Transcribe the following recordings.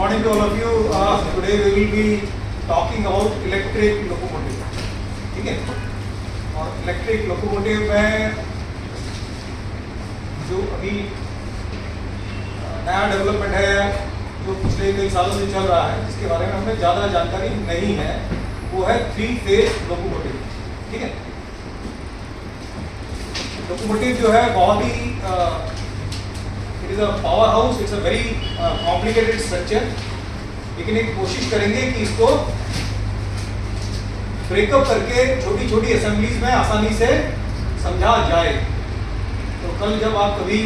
morning to all of you. Today we will be talking about electric locomotive. ठीक है? और electric locomotive में जो अभी नया डेवलपमेंट है, जो पिछले कई सालों से चल रहा है, जिसके बारे में हमें ज़्यादा जानकारी नहीं है, वो है 3 फेज लोकोमोटिव. ठीक है? लोकोमोटिव जो है बहुत ही it is a power house. It's a very complicated structure. लेकिन एक कोशिश करेंगे कि इसको ब्रेकअप करके छोटी छोटी असेंबलीज में आसानी से समझा जाए. तो कल जब आप कभी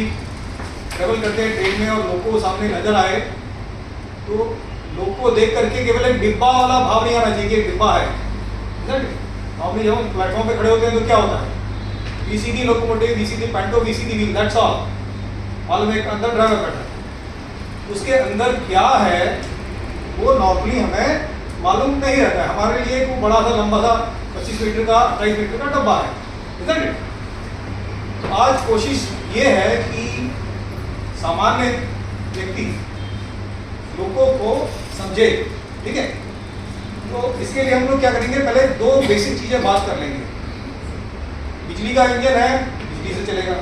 ट्रेवल करते हैं ट्रेन में और लोको सामने नजर आए, तो लोको देख करके केवल एक डिब्बा वाला भाव नहीं आना चाहिए कि एक डिब्बा है. नॉर्मली जब हम प्लेटफॉर्म पे खड़े होते हैं तो क्या होता है? VCD locomotive, VCD panto, VCD wheel, that's all. मालूम है अंदर ड्राइवर बैठा है, उसके अंदर क्या है वो नॉर्मली हमें मालूम नहीं रहता है. हमारे लिए एक बड़ा सा लंबा सा 25 मीटर का 28 मीटर का डब्बा है, isn't it? तो आज कोशिश ये है कि सामान्य व्यक्ति लोगों को समझे. ठीक है? तो इसके लिए हम लोग क्या करेंगे, पहले 2 बेसिक चीजें बात कर लेंगे. बिजली का इंजन है, बिजली से चलेगा.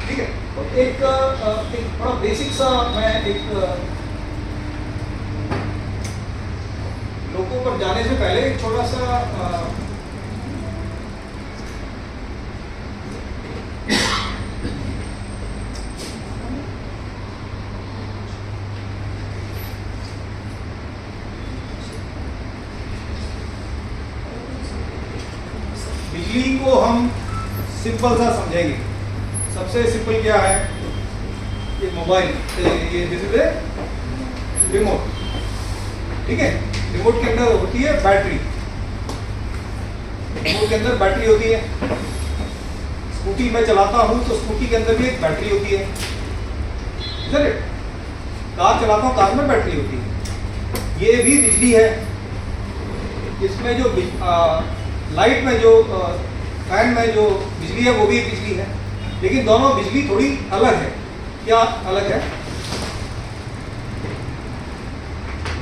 ठीक है? तो एक बड़ा बेसिक सा मैं एक लोगों पर जाने से पहले एक छोटा सा बिजली को हम सिंपल सा समझेंगे. सबसे सिंपल क्या है? ये मोबाइल, ये डिस्प्ले, रिमोट. ठीक है? रिमोट के अंदर होती है बैटरी. रिमोट के अंदर बैटरी होती है. स्कूटी में चलाता हूं तो स्कूटी के अंदर भी एक बैटरी होती है. कार चलाता हूं, कार में बैटरी होती है. ये भी बिजली है. इसमें जो लाइट में जो फैन में जो बिजली है वो भी एक बिजली है. लेकिन दोनों बिजली थोड़ी अलग है. क्या अलग है?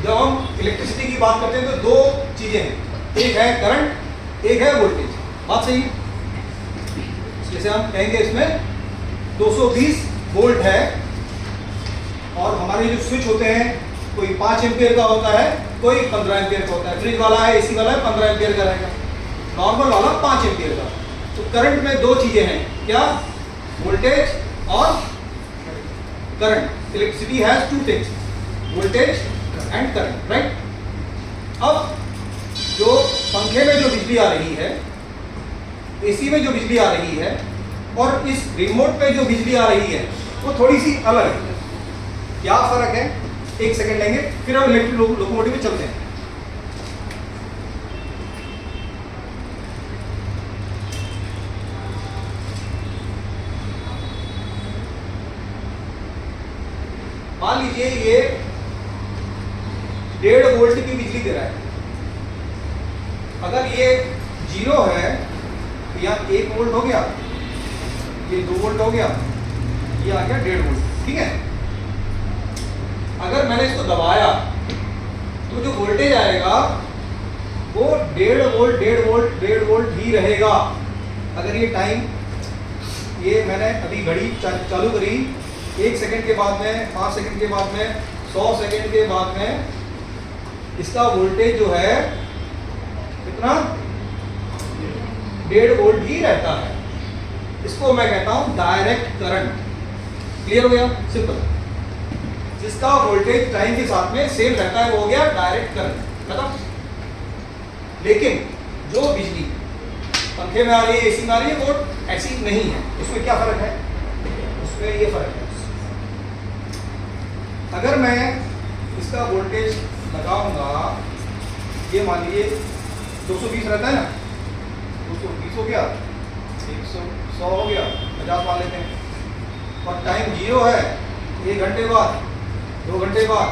जब हम इलेक्ट्रिसिटी की बात करते हैं तो 2 चीजें हैं. एक है करंट, एक है वोल्टेज. बात सही? जैसे हम कहेंगे इसमें 220 वोल्ट है और हमारे जो स्विच होते हैं, कोई 5 एम्पियर का होता है, कोई 15 एम्पियर का होता है. फ्रिज वाला है, एसी वाला है, 15 एम्पियर का रहेगा. नॉर्मल वाला 5 एम्पियर का. तो करंट में 2 चीजें हैं. क्या? वोल्टेज और current. Electricity has 2 things, voltage and current. Right? अब जो पंखे में जो बिजली आ रही है, एसी में जो बिजली आ रही है और इस रिमोट पे जो बिजली आ रही है, वो थोड़ी सी अलग है. क्या फर्क है? एक सेकंड लेंगे, फिर हम इलेक्ट्रिक लोकोमोटिव में चलते हैं. मान लीजिए ये 1.5 वोल्ट की बिजली दे रहा है. अगर ये 0 है तो यहाँ 1 वोल्ट हो गया, ये 2 वोल्ट हो गया, ये आ गया 1.5 वोल्ट. ठीक है? अगर मैंने इसको दबाया तो जो वोल्टेज आएगा वो 1.5 वोल्ट 1.5 वोल्ट 1.5 वोल्ट ही रहेगा. अगर ये टाइम, ये मैंने अभी घड़ी चालू करी, 1 सेकंड के बाद में, 5 सेकंड के बाद में, 100 सेकंड के बाद में इसका वोल्टेज जो है कितना? 1.5 वोल्ट ही रहता है. इसको मैं कहता हूं डायरेक्ट करंट. क्लियर हो गया? सिंपल. जिसका वोल्टेज टाइम के साथ में सेम रहता है वो हो गया डायरेक्ट करंट. खत्म. लेकिन जो बिजली पंखे में आ रही है, एसी में आ रही है, वो ऐसी नहीं है. उसमें क्या फर्क है? उसमें ये फर्क है. अगर मैं इसका वोल्टेज लगाऊंगा, ये मान लीजिए 220 रहता है ना, 220 हो गया, 100 हो गया, 50 मान लेते हैं. और टाइम 0 है, 1 घंटे बाद, 2 घंटे बाद.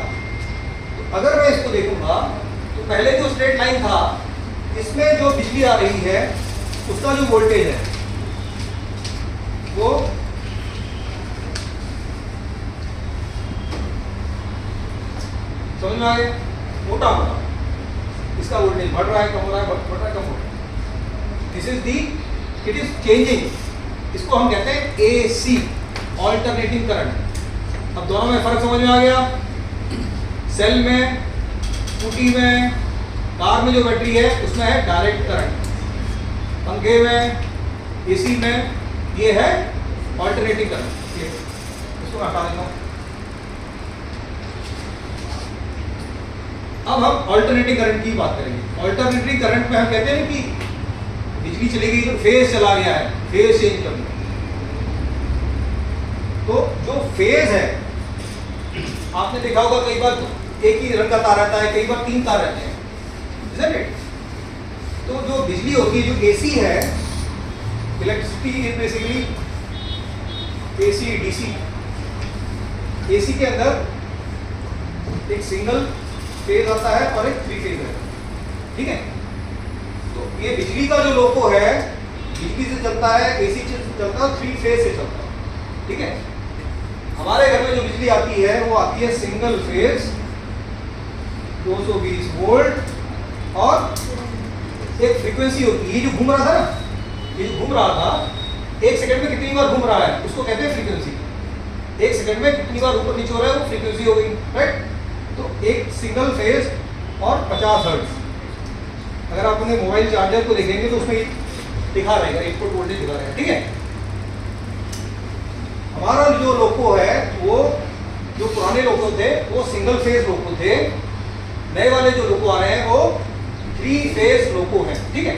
तो अगर मैं इसको देखूंगा तो पहले जो स्ट्रेट लाइन था, इसमें जो बिजली आ रही है उसका जो वोल्टेज है वो समझ में आ गया? मोटा मोटा इसका वोल्टेज बढ़ रहा है, कम हो रहा है, बढ़ रहा है, कम हो रहा है। This is the, it is changing. इसको हम कहते हैं AC, ऑल्टरनेटिंग करंट। अब दोनों में फर्क समझ में आ गया? सेल में, स्कूटी में, कार में जो बैटरी है उसमें है डायरेक्ट करंट, पंखे में, AC में ये है ऑल्टरनेटिंग करंट। ये इसको हटा देता हूं। अब हम ऑल्टरनेटिंग करंट की बात करेंगे। ऑल्टरनेटिंग करंट में हम कहते हैं कि बिजली चली गई तो फेज चला गया है, फेज चेंज करना। तो जो फेज है, आपने देखा होगा कई बार एक ही रंग का तार रहता है, कई बार 3 तार रहते हैं, isn't it? तो जो बिजली होती है, जो AC है, electricity is basically AC DC। AC के अंदर एक सिंगल फेज आता है और एक 3 फेज है, ठीक है? तो ये बिजली का जो लोको है, बिजली से चलता है, AC से चलता है, 3 फेज से चलता है, ठीक है? हमारे घर में जो बिजली आती है वो आती है सिंगल फेज 220 वोल्ट और एक फ्रीक्वेंसी होती है। ये जो घूम रहा था ना, ये जो घूम रहा था, 1 सेकंड में कितनी बार घूम रहा है उसको कहते हैं फ्रीक्वेंसी। 1 सेकंड में कितनी बार ऊपर नीचे हो रहा है वो फ्रीक्वेंसी हो गई, राइट? तो एक सिंगल फेज और 50 हर्ट्ज। अगर आप अपने मोबाइल चार्जर को देखेंगे तो उसमें दिखा रहेगा, इनपुट वोल्टेज दिखा रहेगा, ठीक है? हमारा जो लोको है, वो जो पुराने लोको थे वो सिंगल फेज लोको थे, नए वाले जो लोको आ रहे हैं वो 3 फेज लोको हैं, ठीक है?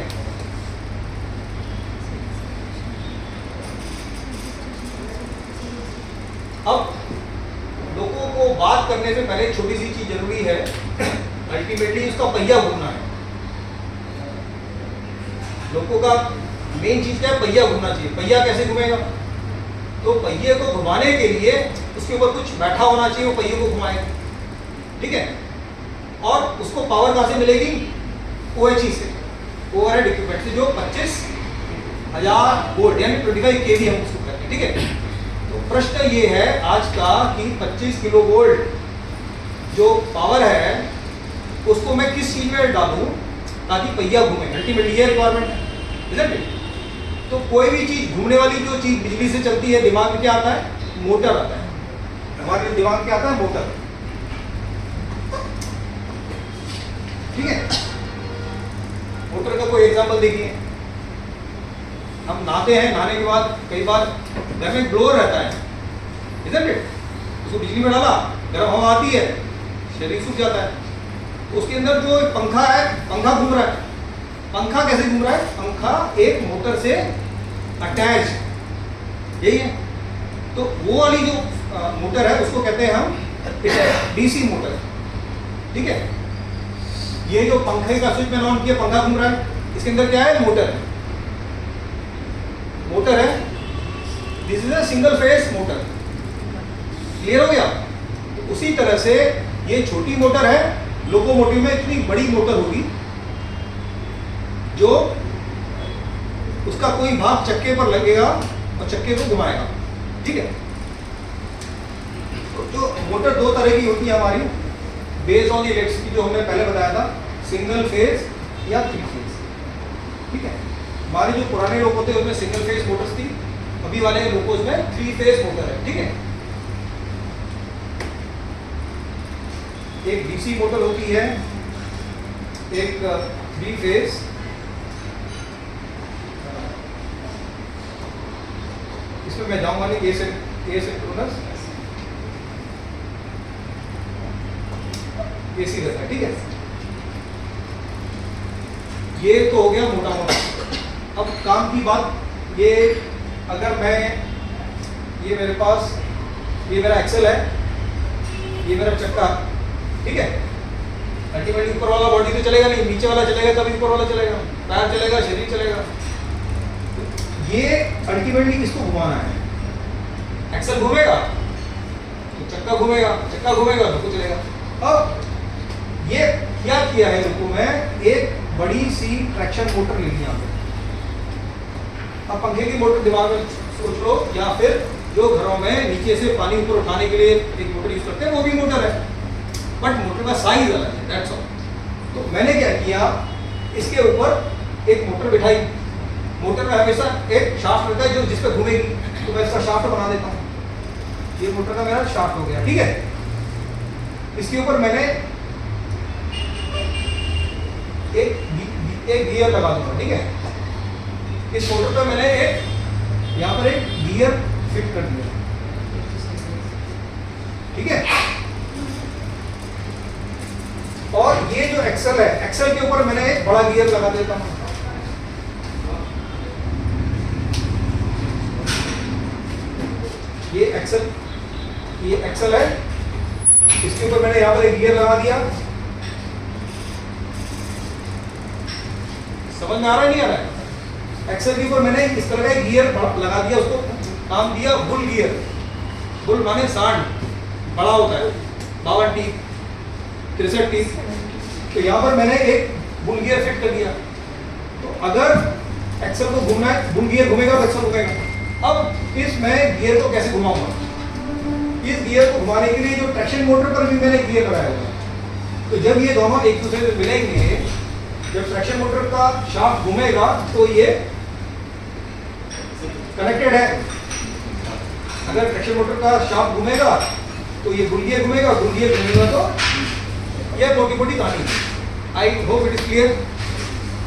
अब लोको को बात करने से पहले एक छोटी सी चीज जरूरी है। अल्टीमेटली उसका पहिया घूमना है। लोको का मेन चीज क्या है? पहिया घूमना चाहिए। पहिया कैसे घूमेगा? तो पहिए को घुमाने के लिए उसके ऊपर कुछ बैठा होना चाहिए, वो पहिए को घुमाएगा, ठीक है? और उसको पावर कहां से मिलेगी? OHE से, ओवरहेड इक्विपमेंट से, जो 25,000 वोल्ट यानी 25 kV हम उसको कहते हैं, ठीक है? तो प्रश्न ये है आज का कि 25 किलो वोल्ट जो पावर है उसको मैं किस चीज में डालूं ताकि पहिया घूमे? अल्टीमेटली ये रिक्वायरमेंट है, isn't it? तो कोई भी चीज घूमने वाली जो चीज बिजली से चलती है, दिमाग में क्या आता है? मोटर आता है। हमारे दिमाग में क्या आता है? मोटर, ठीक है? मोटर का कोई एग्जांपल देखिए। हम नहाते हैं, नहाने के बाद कई बार घर में ब्लोअर रहता है, isn't it? उसको बिजली में डाला, गर्म हवा आती है, शरीर सूख जाता है। तो उसके अंदर जो एक पंखा है, पंखा घूम रहा है। पंखा कैसे घूम रहा है? पंखा एक मोटर से अटैच, यही है। तो वो वाली जो मोटर है उसको कहते हैं हम DC मोटर, ठीक है? ये जो पंखे का स्विच मैंने ऑन किया, पंखा घूम रहा है, इसके अंदर क्या है? मोटर है, मोटर है। This is a single phase motor. Clear हो गया? तो उसी तरह से ये छोटी मोटर है, लोकोमोटिव में इतनी बड़ी मोटर होगी जो उसका कोई भाग चक्के पर लगेगा और चक्के को घुमाएगा, ठीक है? तो जो मोटर 2 तरह की होती है हमारी, बेस्ड ऑन द इलेक्ट्रिसिटी, जो हमने पहले बताया था, सिंगल फेज या 3 फेज, ठीक है? हमारे जो पुराने लोग होते हैं उसमें सिंगल फेज मोटर्स थी, अभी वाले लोकोस में 3 फेज मोटर है, ठीक है? एक DC मोटर होती है, एक 3 फेज, इसमें मैं जाऊंगा नहीं, ए सिंक्रोनस AC रहता है, ठीक है? ये तो हो गया मोटा मोटा। अब काम की बात, ये अगर मैं, ये मेरे पास, ये मेरा एक्सेल है, ये मेरा चक्का, ठीक है? अल्टीमेटली ऊपर वाला बॉडी तो चलेगा नहीं, नीचे वाला चलेगा तभी ऊपर वाला चलेगा, पैर चलेगा, शरीर चलेगा। ये अल्टीमेटली किसको घुमाना है? एक्सेल घूमेगा तो चक्का घूमेगा, चक्का घूमेगा तो कुछ चलेगा। अब ये क्या किया है लोगों में? एक बड़ी सी ट्रैक्शन मोटर ली यहाँ पे। अब पंखे की मोटर दिमाग में सोच लो, या फिर जो घरों में नीचे से पानी ऊपर उठाने के लिए एक मोटर यूज करते हैं वो भी मोटर है, बट मोटर का साइज अलग है, दैट्स ऑल। तो मैंने क्या किया, इसके ऊपर एक मोटर बिठाई। मोटर में हमेशा एक शाफ्ट रहता है जो जिस पे घूमेगी, तो मैं इसका शाफ्ट बना देता हूँ। ये मोटर का मेरा शाफ्ट हो गया, ठीक है। इसके ऊपर मैंने एक गियर लगा दूंगा, ठीक है। इस मोटर पे मैंने एक यहाँ पर एक गियर फिट कर दिया, ठीक है। और ये जो एक्सल है, एक्सल के ऊपर मैंने एक बड़ा गियर लगा देता हूं। ये एक्सल है, इसके ऊपर मैंने यहां पर एक गियर लगा दिया। समझ में आ रहा है, नहीं आ रहा है? एक्सल के ऊपर मैंने इस तरह का गियर लगा दिया, उसको नाम दिया बुल गियर। बुल माने सांड, बड़ा होता है, 52 टीथ, 63 टीथ। तो यहाँ पर मैंने एक बुल गियर फिट कर दिया। तो अगर एक्सल को घूमना है, बुल गियर घूमेगा तो एक्सल घूमेगा। अब इसमें गियर को कैसे घुमाऊंगा? इस गियर को घुमाने के लिए जो ट्रैक्शन मोटर पर भी मैंने गियर लगाया हुआ है। तो जब ये दोनों एक दूसरे से मिलेंगे, जब ट्रैक्शन मोटर का शाफ्ट घूमेगा तो ये कनेक्टेड है। अगर ट्रैक्शन मोटर का शाफ्ट घूमेगा तो ये बुल गियर घूमेगा, बुल गियर घूमेगा तो यह छोटी मोटी कहानी है। I hope it is clear.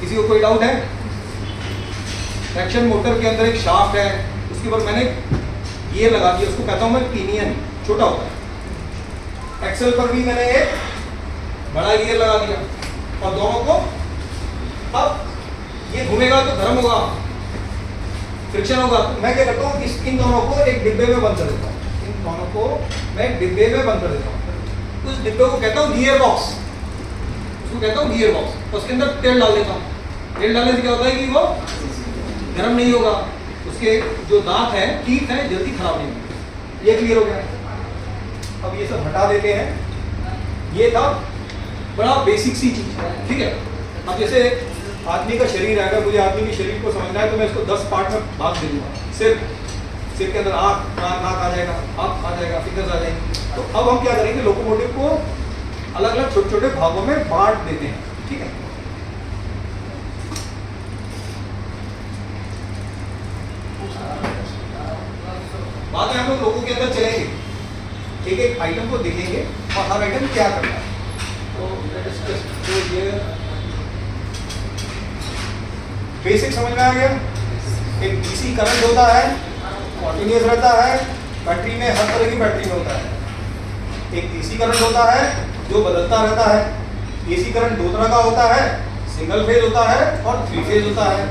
किसी को कोई डाउट है? ट्रैक्शन मोटर के अंदर एक शाफ्ट है, उसके ऊपर मैंने गियर लगा दिया, उसको कहता हूं मैं पिनियन, छोटा होता है। एक्सल पर भी मैंने एक बड़ा गियर लगा दिया और दोनों को, अब ये घूमेगा तो गर्म होगा, फ्रिक्शन होगा। मैं क्या करता हूँ, इन दोनों को एक डिब्बे में बंद कर देता हूँ। इन दोनों को मैं एक डिब्बे में बंद कर देता हूँ। उस डिब्बे को कहता हूँ गियर बॉक्स, उसको कहता हूँ गियर बॉक्स। उसके अंदर तेल डाल देता हूँ। तेल डालने से क्या होता है कि वो गर्म नहीं होगा, उसके जो दांत हैं, टीथ हैं, जल्दी खराब नहीं होंगे। ये क्लियर हो गया। अब ये सब हटा देते हैं। ये था बड़ा बेसिक सी चीज, ठीक है। अब जैसे आदमी का शरीर है, अगर मुझे आदमी के शरीर को समझना है तो मैं इसको 10 पार्ट में भाग दे दूंगा। सिर के अंदर आँख, कान, नाक आ जाएगा, आँख आ जाएगा, फिंगर्स आ जाएंगे। तो अब हम क्या करेंगे, लोकोमोटिव को अलग अलग छोटे छोटे भागों में बांट देते हैं, ठीक है। बाद में हम लोग लोगों के अंदर चलेंगे, एक एक आइटम को देखेंगे और हर आइटम क्या करता है। तो बेसिक समझ में आ गया। एक डीसी करंट होता है, कॉन्टिन्यूस रहता है, बैटरी में हर तरह की बैटरी में होता है। एक डीसी करंट होता है जो बदलता रहता है। एसी करंट दो तरह का होता है, सिंगल फेज होता है और 3 फेज होता है।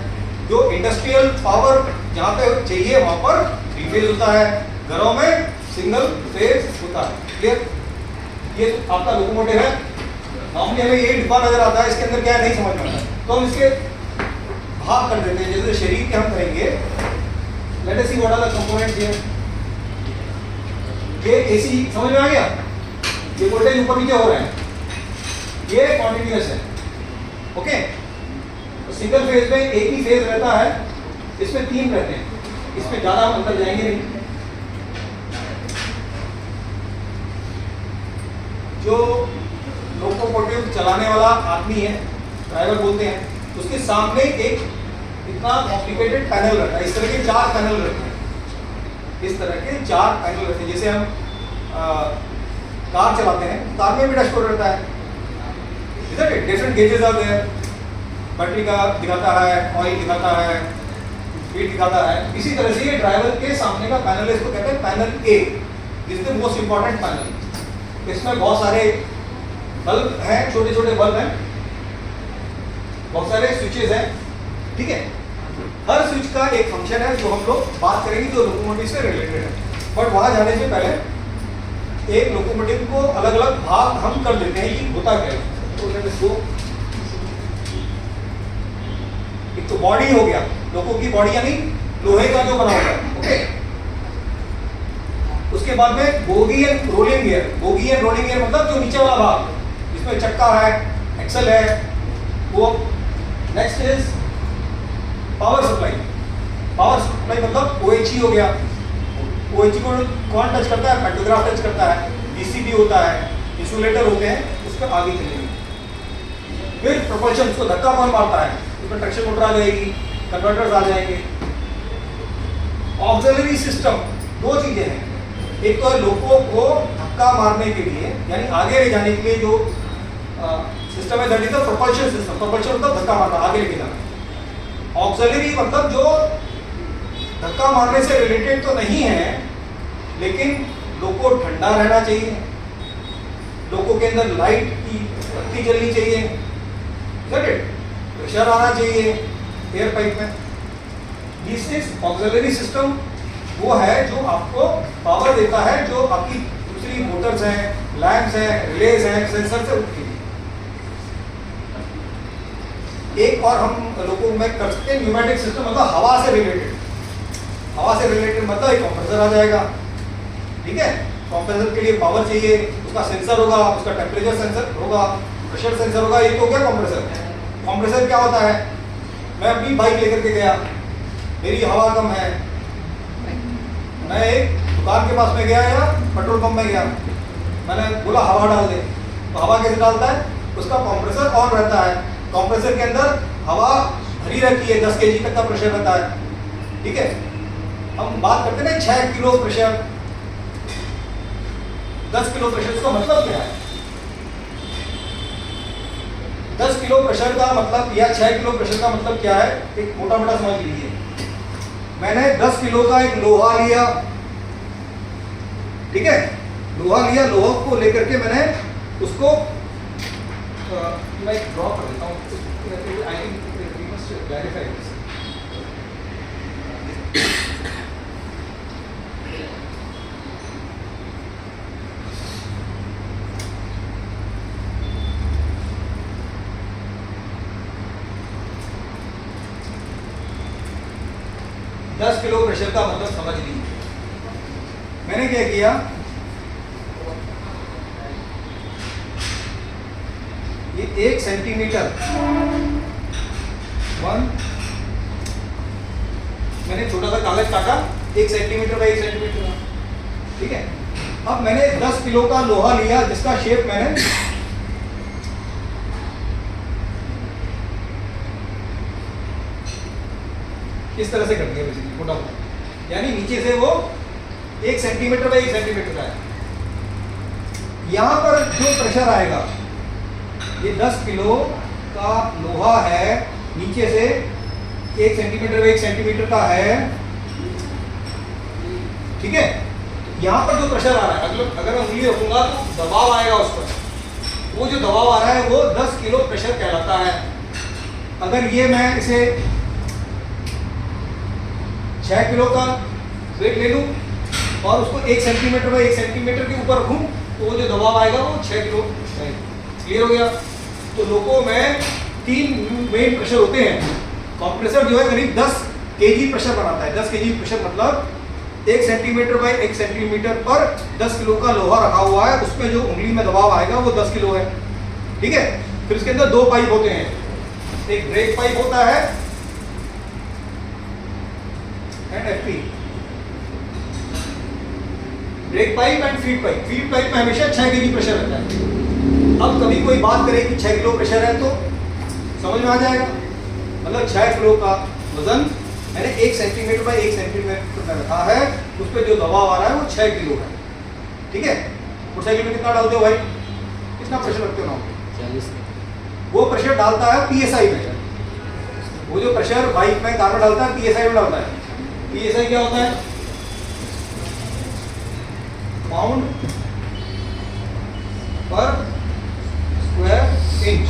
जो इंडस्ट्रियल पावर जहाँ पे चाहिए वहाँ पर 3 फेज होता है, घरों में सिंगल फेज होता है। क्लियर? ये आपका लोकोमोटिव है। नॉर्मली हमें ये डिब्बा नजर आता है, इसके अंदर क्या है नहीं समझ में आता, तो हम इसके भाग कर देते हैं। जैसे शरीर के हम करेंगे, let us see what are the components here. ये एसी समझ में आ गया, ये वोल्टेज ऊपर नीचे हो रहा है, ये कॉन्टिन्यूअस है, ओके। तो सिंगल फेज में एक ही फेज रहता है, इसमें 3 रहते हैं, इसमें ज्यादा हम अंदर जाएंगे नहीं। जो लोकोमोटिव चलाने वाला आदमी है, ड्राइवर बोलते हैं, उसके सामने एक इतना कॉम्प्लिकेटेड पैनल रहता है। इस तरह के 4 पैनल रहते हैं, इस तरह के 4 पैनल रहते हैं। जैसे हम कार चलाते हैं, कार में भी डैशबोर्ड रहता है, डिफरेंट गेजेस आते हैं, बैटरी का दिखाता है, ऑयल दिखाता है, स्पीड दिखाता है। इसी तरह से ये ड्राइवर के सामने का पैनल है, इसको कहते हैं panel A, this is the most important panel. इसमें बहुत सारे बल्ब हैं, छोटे छोटे बल्ब हैं, बहुत सारे स्विचेस हैं, ठीक है। हर स्विच का एक फंक्शन है जो हम लोग बात करेंगे, जो लोकोमोटिव से रिलेटेड है। बट वहां जाने से पहले एक लोकोमोटिव को अलग अलग भाग हम कर देते हैं, ये होता क्या है। तो इसको एक तो बॉडी हो गया, लोगों की बॉडी यानी लोहे का जो बना होता है, ओके। उसके बाद में bogie and rolling gear. Bogie and rolling gear मतलब जो नीचे वाला भाग, जिसमें चक्का है, एक्सल है, वो। Next is power supply. Power supply मतलब OHE हो गया। OHE को कौन टच करता है? पेंटोग्राफ टच करता है, DCB होता है, इंसुलेटर होते हैं, उस पर आगे चलेंगे। फिर प्रोपल्शन, उसको धक्का कौन मारता है, उसमें ट्रैक्शन मोटर आ जाएगी, कन्वर्टर्स आ जाएंगे। ऑक्सिलरी सिस्टम दो चीजें हैं, एक तो है लोको को धक्का मारने के लिए यानी आगे ले जाने के लिए जो सिस्टम है, that is the propulsion system. Propulsion मतलब धक्का मारना, आगे लेके जाना। ऑक्सिलरी मतलब जो धक्का मारने से रिलेटेड तो नहीं है, लेकिन लोको ठंडा रहना चाहिए, लोको के अंदर लाइट की बत्ती जलनी चाहिए, प्रेशर आना चाहिए एयर पाइप में। दिस इज ऑक्सिलरी सिस्टम, वो है जो आपको पावर देता है, जो आपकी दूसरी मोटर्स हैं, लैंप्स हैं, रिलेज हैं, सेंसर से उठती है। एक और हम लोगों में कर सकते हैं न्यूमेटिक सिस्टम, मतलब हवा से रिलेटेड। हवा से रिलेटेड मतलब एक कंप्रेसर आ जाएगा, ठीक है। कंप्रेसर के लिए पावर चाहिए, उसका सेंसर होगा, उसका टेम्परेचर सेंसर होगा, प्रेशर सेंसर होगा, ये तो क्या कंप्रेसर। कंप्रेसर क्या होता है, मैं अपनी बाइक लेकर के गया, मेरी हवा कम है, मैं एक दुकान के पास में गया या पेट्रोल पंप में गया, मैंने बोला हवा डाल दे, तो हवा कैसे डालता है, उसका कंप्रेसर ऑन रहता है, कंप्रेसर के अंदर हवा भरी रहती है, 10 kg तक का प्रेशर रहता है, ठीक है। हम बात करते हैं ना 6 किलो प्रेशर, 10 किलो प्रेशर, इसका मतलब क्या है। 10 किलो प्रेशर का मतलब या 6 किलो प्रेशर का मतलब क्या है, एक मोटा मोटा समझ लीजिए। मैंने 10 किलो का एक लोहा लिया, ठीक है, लोहा लिया, लोहा को लेकर के मैंने उसको मैं ड्रॉ कर देता हूँ, I think we must clarify this. दस किलो प्रेशर का मतलब समझ लीजिए। मैंने क्या किया, ये 1 सेंटीमीटर, मैंने छोटा सा कागज काटा 1 सेंटीमीटर का 1 सेंटीमीटर का, ठीक है। अब मैंने 10 किलो का लोहा लिया, जिसका शेप मैंने इस तरह से कर दिया, बेसिकली मोटा मोटा, यानी नीचे से वो 1 सेंटीमीटर बाई 1 सेंटीमीटर का है। यहां पर जो प्रेशर आएगा, ये 10 किलो का लोहा है, नीचे से 1 सेंटीमीटर बाई 1 सेंटीमीटर का है, ठीक है। यहां पर जो प्रेशर आ रहा है, अगर मैं उंगली रखूंगा तो दबाव आएगा उस पर, वो जो दबाव आ रहा है वो 10 किलो प्रेशर कहलाता है। अगर ये मैं इसे 6 किलो का वेट ले लूं और उसको 1 सेंटीमीटर बाई 1 सेंटीमीटर के ऊपर रखूं, तो वो जो दबाव आएगा वो 6 किलो। क्लियर हो गया। तो लोगों में 3 मेन प्रेशर होते हैं। कंप्रेसर जो है करीब 10 kg प्रेशर बनाता है। 10 kg प्रेशर मतलब 1 सेंटीमीटर बाई 1 सेंटीमीटर पर 10 किलो का लोहा रखा हुआ है, उसमें जो उंगली में दबाव आएगा वो 10 किलो है, ठीक है। फिर इसके अंदर 2 पाइप होते हैं, एक ब्रेक पाइप होता है and FP, break pipe and feed pipe. Feed pipe में हमेशा 6 kg प्रेशर रहता है। अब कभी कोई बात करे कि 6 किलो प्रेशर है तो समझ में आ जाएगा, मतलब 6 किलो का वजन मैंने 1 सेंटीमीटर बाई 1 सेंटीमीटर में रखा है, उस पर जो दबाव आ रहा है वो 6 किलो है, ठीक है। मोटरसाइकिल में कितना डालते हो भाई, कितना प्रेशर रखते हो ना? 40। वो प्रेशर डालता है पीएसआई में। वो जो प्रेशर बाइक में कार में डालता है पीएसआई में डालता है। पीएसआई क्या होता है? पाउंड पर स्क्वायर इंच।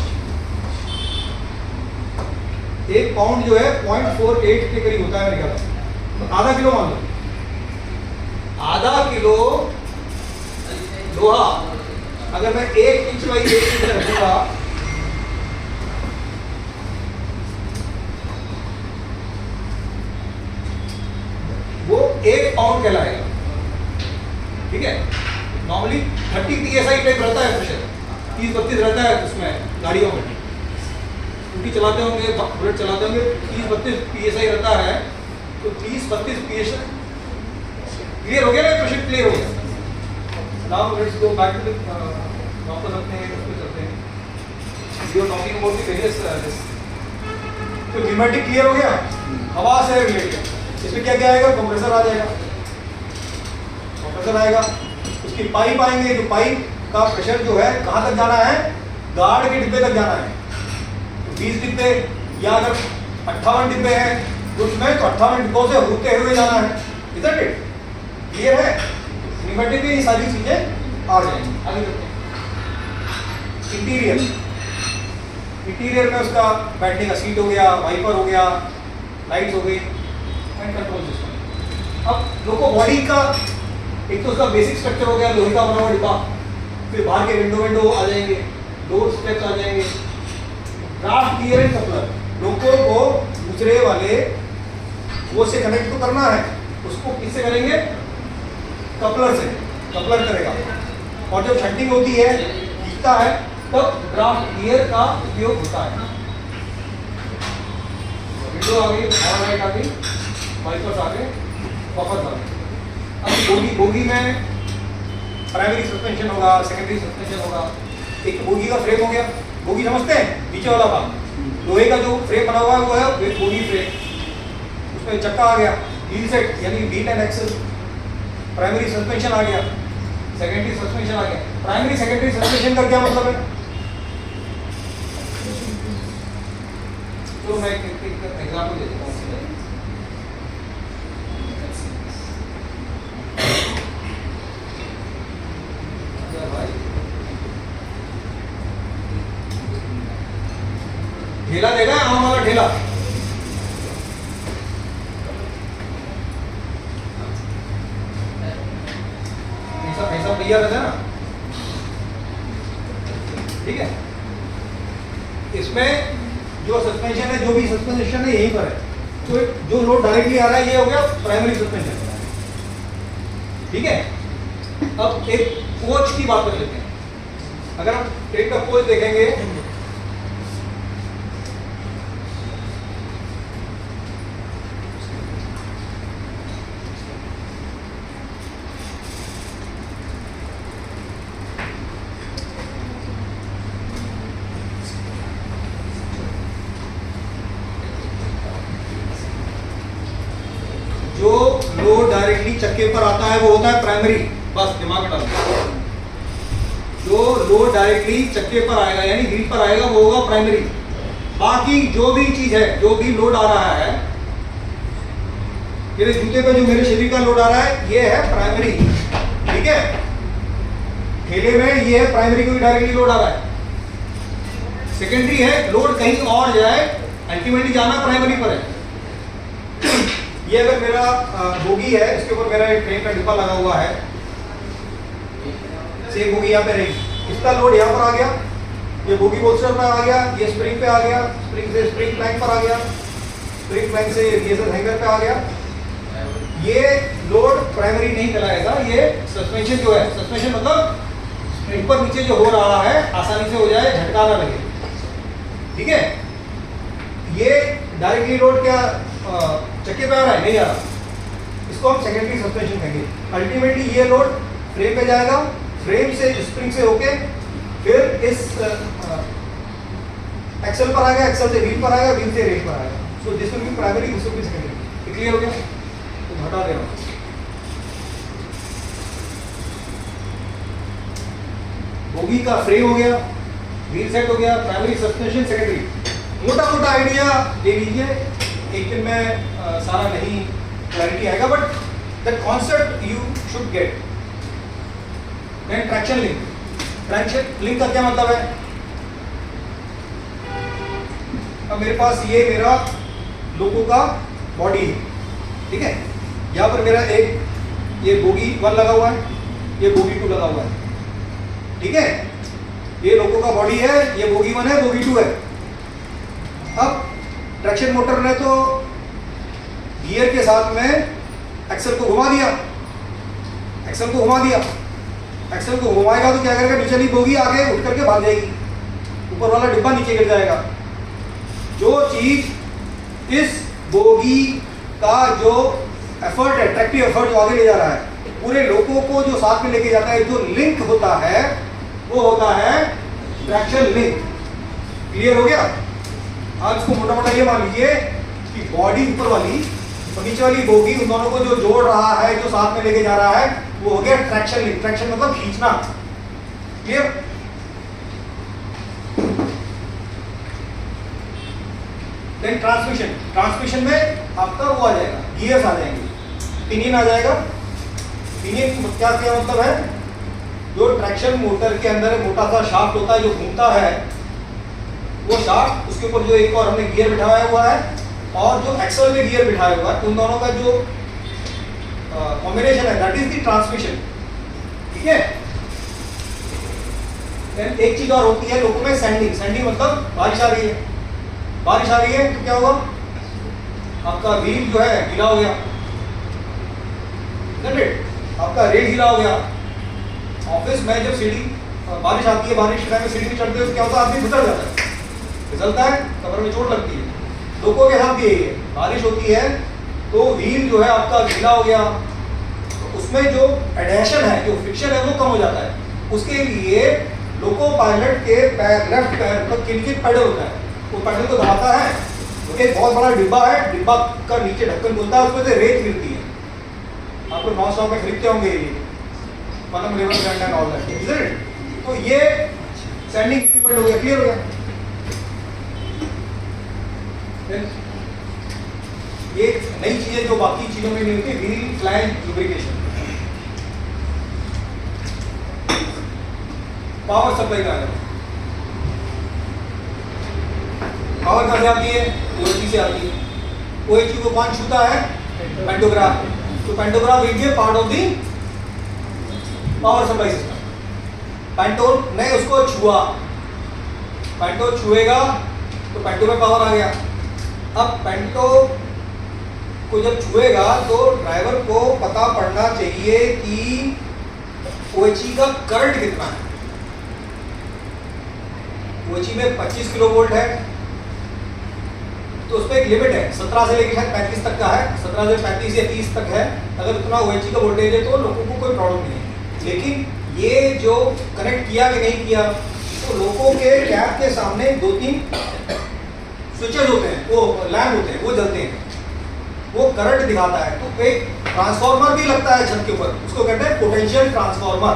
1 पाउंड जो है 0.48 के करीब होता है मेरे ख्याल से, तो आधा किलो मान लो। आधा किलो लोहा अगर मैं 1 इंच बाई 1 इंच रखूंगा, वो 1 पाउंड कहलाएगा, ठीक है। नॉर्मली 30 psi टाइप रहता है प्रेशर, 30-32 रहता है उसमें गाड़ियों में। स्कूटी चलाते होंगे, बुलेट चलाते होंगे, 30-32 psi रहता है। तो 30-32 psi क्लियर हो गया ना? क्वेश्चन क्लियर हो गया। Now let's go back to the वापस अपने उस पर चलते हैं। We are talking about the various this. तो न्यूमेटिक क्लियर हो गया, हवा से रिलेटेड। इसमें क्या क्या आएगा, कंप्रेसर आ जाएगा, कंप्रेसर आएगा, उसकी पाइप आएंगे, जो पाइप का प्रेशर जो है कहाँ तक जाना है, गार्ड के डिब्बे तक जाना है। 20 डिब्बे या अगर 58 डिब्बे हैं उसमें, तो 58 डिब्बों से होते हुए जाना है। इधर इट क्लियर है। न्यूमेटिक में ये सारी चीजें आ जाएंगी। आगे करते हैं। इंटीरियर, इंटीरियर में उसका बैठने का सीट हो गया, वाइपर हो गया, लाइट्स हो गई एंड कंट्रोल सिस्टम। अब लोको बॉडी का एक तो उसका बेसिक स्ट्रक्चर हो गया, लोहे का बना हुआ डिब्बा, फिर बाहर के विंडो आ जाएंगे, डोर स्टेप्स आ जाएंगे, ड्राफ्ट गियर एंड कपलर। लोको को दूसरे वाले वो से कनेक्ट तो करना है, उसको किससे करेंगे, कपलर से, कपलर करेगा। और जब शंटिंग होती है, खींचता है, तब ड्राफ्ट गियर का उपयोग होता है। विंडो आ गई, लाइट आ गई, वाइपर्स आ गए, वापस आ गए। अब बोगी में प्राइमरी सस्पेंशन होगा, सेकेंडरी सस्पेंशन होगा। एक बोगी का फ्रेम हो गया, बोगी समझते हैं, नीचे वाला भाग लोहे का जो फ्रेम बना हुआ है वो है बोगी फ्रेम। उसमें चक्का आ गया, व्हील सेट यानी wheel and axle, primary suspension आ गया, सेकेंडरी सस्पेंशन आ गया। प्राइमरी सेकेंडरी सस्पेंशन का क्या मतलब है, तो मैं एक एग्जांपल दे देता हूँ। ढेला देगा, आम वाला ढेला, ऐसा भैया रहता है ना, ठीक है। इसमें जो सस्पेंशन है, जो भी सस्पेंशन है यहीं पर है, तो जो लोड डायरेक्टली आ रहा है ये हो गया प्राइमरी सस्पेंशन, ठीक है। अब एक कोच की बात कर लेते हैं। अगर हम ट्रेन का कोच देखेंगे, जो लोड डायरेक्टली चक्के पर आता है वो होता है प्राइमरी, बस दिमाग में डालो। जो लोड डायरेक्टली चक्के पर आएगा यानी व्हील पर आएगा वो होगा प्राइमरी। बाकी जो भी चीज है, जो भी लोड आ रहा है, मेरे जूते पे जो मेरे शरीर का लोड आ रहा है ये है प्राइमरी, ठीक है। ठेले में ये है प्राइमरी, को डायरेक्टली लोड आ रहा है। सेकेंडरी है लोड कहीं और जाए, अल्टीमेटली जाना प्राइमरी पर है। ये अगर मेरा बोगी है, इसके ऊपर मेरा एक ट्रेन का डिब्बा लगा हुआ है, से बोगी यहाँ पे रहेगी, इसका लोड यहाँ पर आ गया, ये बोगी बोल्स्टर पर आ गया, ये स्प्रिंग पे आ गया, स्प्रिंग से स्प्रिंग प्लैंक पर आ गया, स्प्रिंग प्लैंक से रिएजर हैंगर पे आ गया। ये लोड प्राइमरी नहीं कहलाएगा, ये सस्पेंशन जो है, सस्पेंशन मतलब ऊपर नीचे जो हो रहा है आसानी से हो जाए, झटका ना लगे, ठीक है। ये डायरेक्टली लोड क्या चक्के पे आ रहा है, नहीं आ रहा, इसको हम सेकेंडरी सस्पेंशन कहेंगे। अल्टीमेटली ये लोड फ्रेम पे जाएगा, फ्रेम से स्प्रिंग से होके फिर इस एक्सेल पर आएगा, एक्सेल से व्हील पर आएगा, व्हील से रेल पर आएगा। So this will be primary, this will be secondary. Clear हो गया, तो हटा दे रहा हूं। बोगी का फ्रेम हो गया, व्हील सेट हो गया, प्राइमरी सस्पेंशन, सेकेंडरी। मोटा मोटा आइडिया ले लीजिए, एक दिन में सारा नहीं क्लैरिटी आएगा, but the concept you should get. Then traction link, traction link का क्या मतलब है, अब मेरे पास ये मेरा लोगो का बॉडी है, ठीक है। यहाँ पर मेरा एक ये बोगी 1 लगा हुआ है, ये बोगी 2 लगा हुआ है, ठीक है। ये लोगो का बॉडी है, ये बोगी 1 है, बोगी 2 है। अब ट्रैक्शन मोटर ने तो गियर के साथ में एक्सेल को घुमा दिया, एक्सेल को घुमा दिया, एक्सेल को घुमाएगा तो क्या करेगा, नीचे नहीं बोगी आगे उठ करके भाग जाएगी, ऊपर वाला डिब्बा नीचे गिर जाएगा। जो चीज इस बोगी का जो एफर्ट है, ट्रैक्टिव एफर्ट जो आगे ले जा रहा है, पूरे लोगों को जो साथ में लेके जाता है, जो लिंक होता है वो होता है ट्रैक्शन लिंक। क्लियर हो गया? आज इसको मोटा मोटा ये मान लीजिए कि बॉडी ऊपर वाली और नीचे वाली बोगी, उन दोनों को जो जोड़ रहा है, जो साथ में लेके जा रहा है, वो हो गया ट्रैक्शन लिंक। ट्रैक्शन मतलब खींचना। क्लियर? Then transmission. ट्रांसमिशन में आपका वो आ जाएगा, गियर्स आ जाएंगे, पिनियन आ जाएगा। पिनियन क्या मतलब है? जो ट्रैक्शन मोटर के अंदर मोटा सा शाफ्ट होता है जो घूमता है, वो शाफ्ट, उसके ऊपर जो एक और हमने गियर बिठाया हुआ है और जो एक्सल में गियर बिठाया हुआ है, उन दोनों का जो कॉम्बिनेशन है, दैट इज द ट्रांसमिशन। ठीक है? देन एक चीज और होती है लोगों में, सैंडिंग। सैंडिंग मतलब बारिश आ रही है, बारिश आ रही है तो क्या होगा? आपका व्हील जो है गीला हो गया, आपका रेल गीला हो गया। ऑफिस में जब सीढ़ी बारिश आती है, बारिश के टाइम में सीढ़ी में चढ़ते हो तो क्या होता है? आदमी फिसल जाता है, फिसलता है, कमर में चोट लगती है। लोगों के साथ भी यही है, बारिश होती है तो व्हील जो है आपका गीला हो गया, तो उसमें जो एडहेशन है, जो फ्रिक्शन है, वो कम हो जाता है। उसके लिए लोको पायलट के पैर, लेफ्ट पैर मतलब किल पैडल होता है, वो पैडल को दबाता है तो एक बहुत बड़ा डिब्बा है, डिब्बा का नीचे ढक्कन खुलता है, उसमें से रेत गिरती है। आपको नॉन स्टॉप में खरीदते होंगे ये पनम river sand and all that, is it? तो ये सैंडिंग इक्विपमेंट हो गया। क्लियर हो गया? ये नई चीजें जो बाकी चीजों में नहीं होती, wheel flange lubrication. Power supply का है, पावर कहाँ से आती है? ओएचई से आती है। ओएचई को कौन छूता है? पेंटोग्राफ। तो pantograph will be part of the power supply system. Panto ने उसको छुआ, पेंटो छुएगा तो पेंटो में पावर आ गया। अब पेंटो को जब छुएगा तो ड्राइवर को पता पड़ना चाहिए कि ओएचई का करंट कितना है। ओएचई में 25 किलो वोल्ट है, तो उसमें एक लिमिट है, 17 से लेकर 35 तक का है, 17 से 35 या 30 तक है। अगर उतना ओएचई का वोल्टेज है तो लोगों को कोई प्रॉब्लम नहीं है। लेकिन ये जो कनेक्ट किया कि नहीं किया, तो लोगों के कैब के सामने 2-3 स्विचेस होते हैं, वो लैंप होते हैं, वो जलते हैं, वो करंट दिखाता है। तो एक ट्रांसफार्मर भी लगता है छत के ऊपर, उसको कहते हैं पोटेंशियल ट्रांसफार्मर।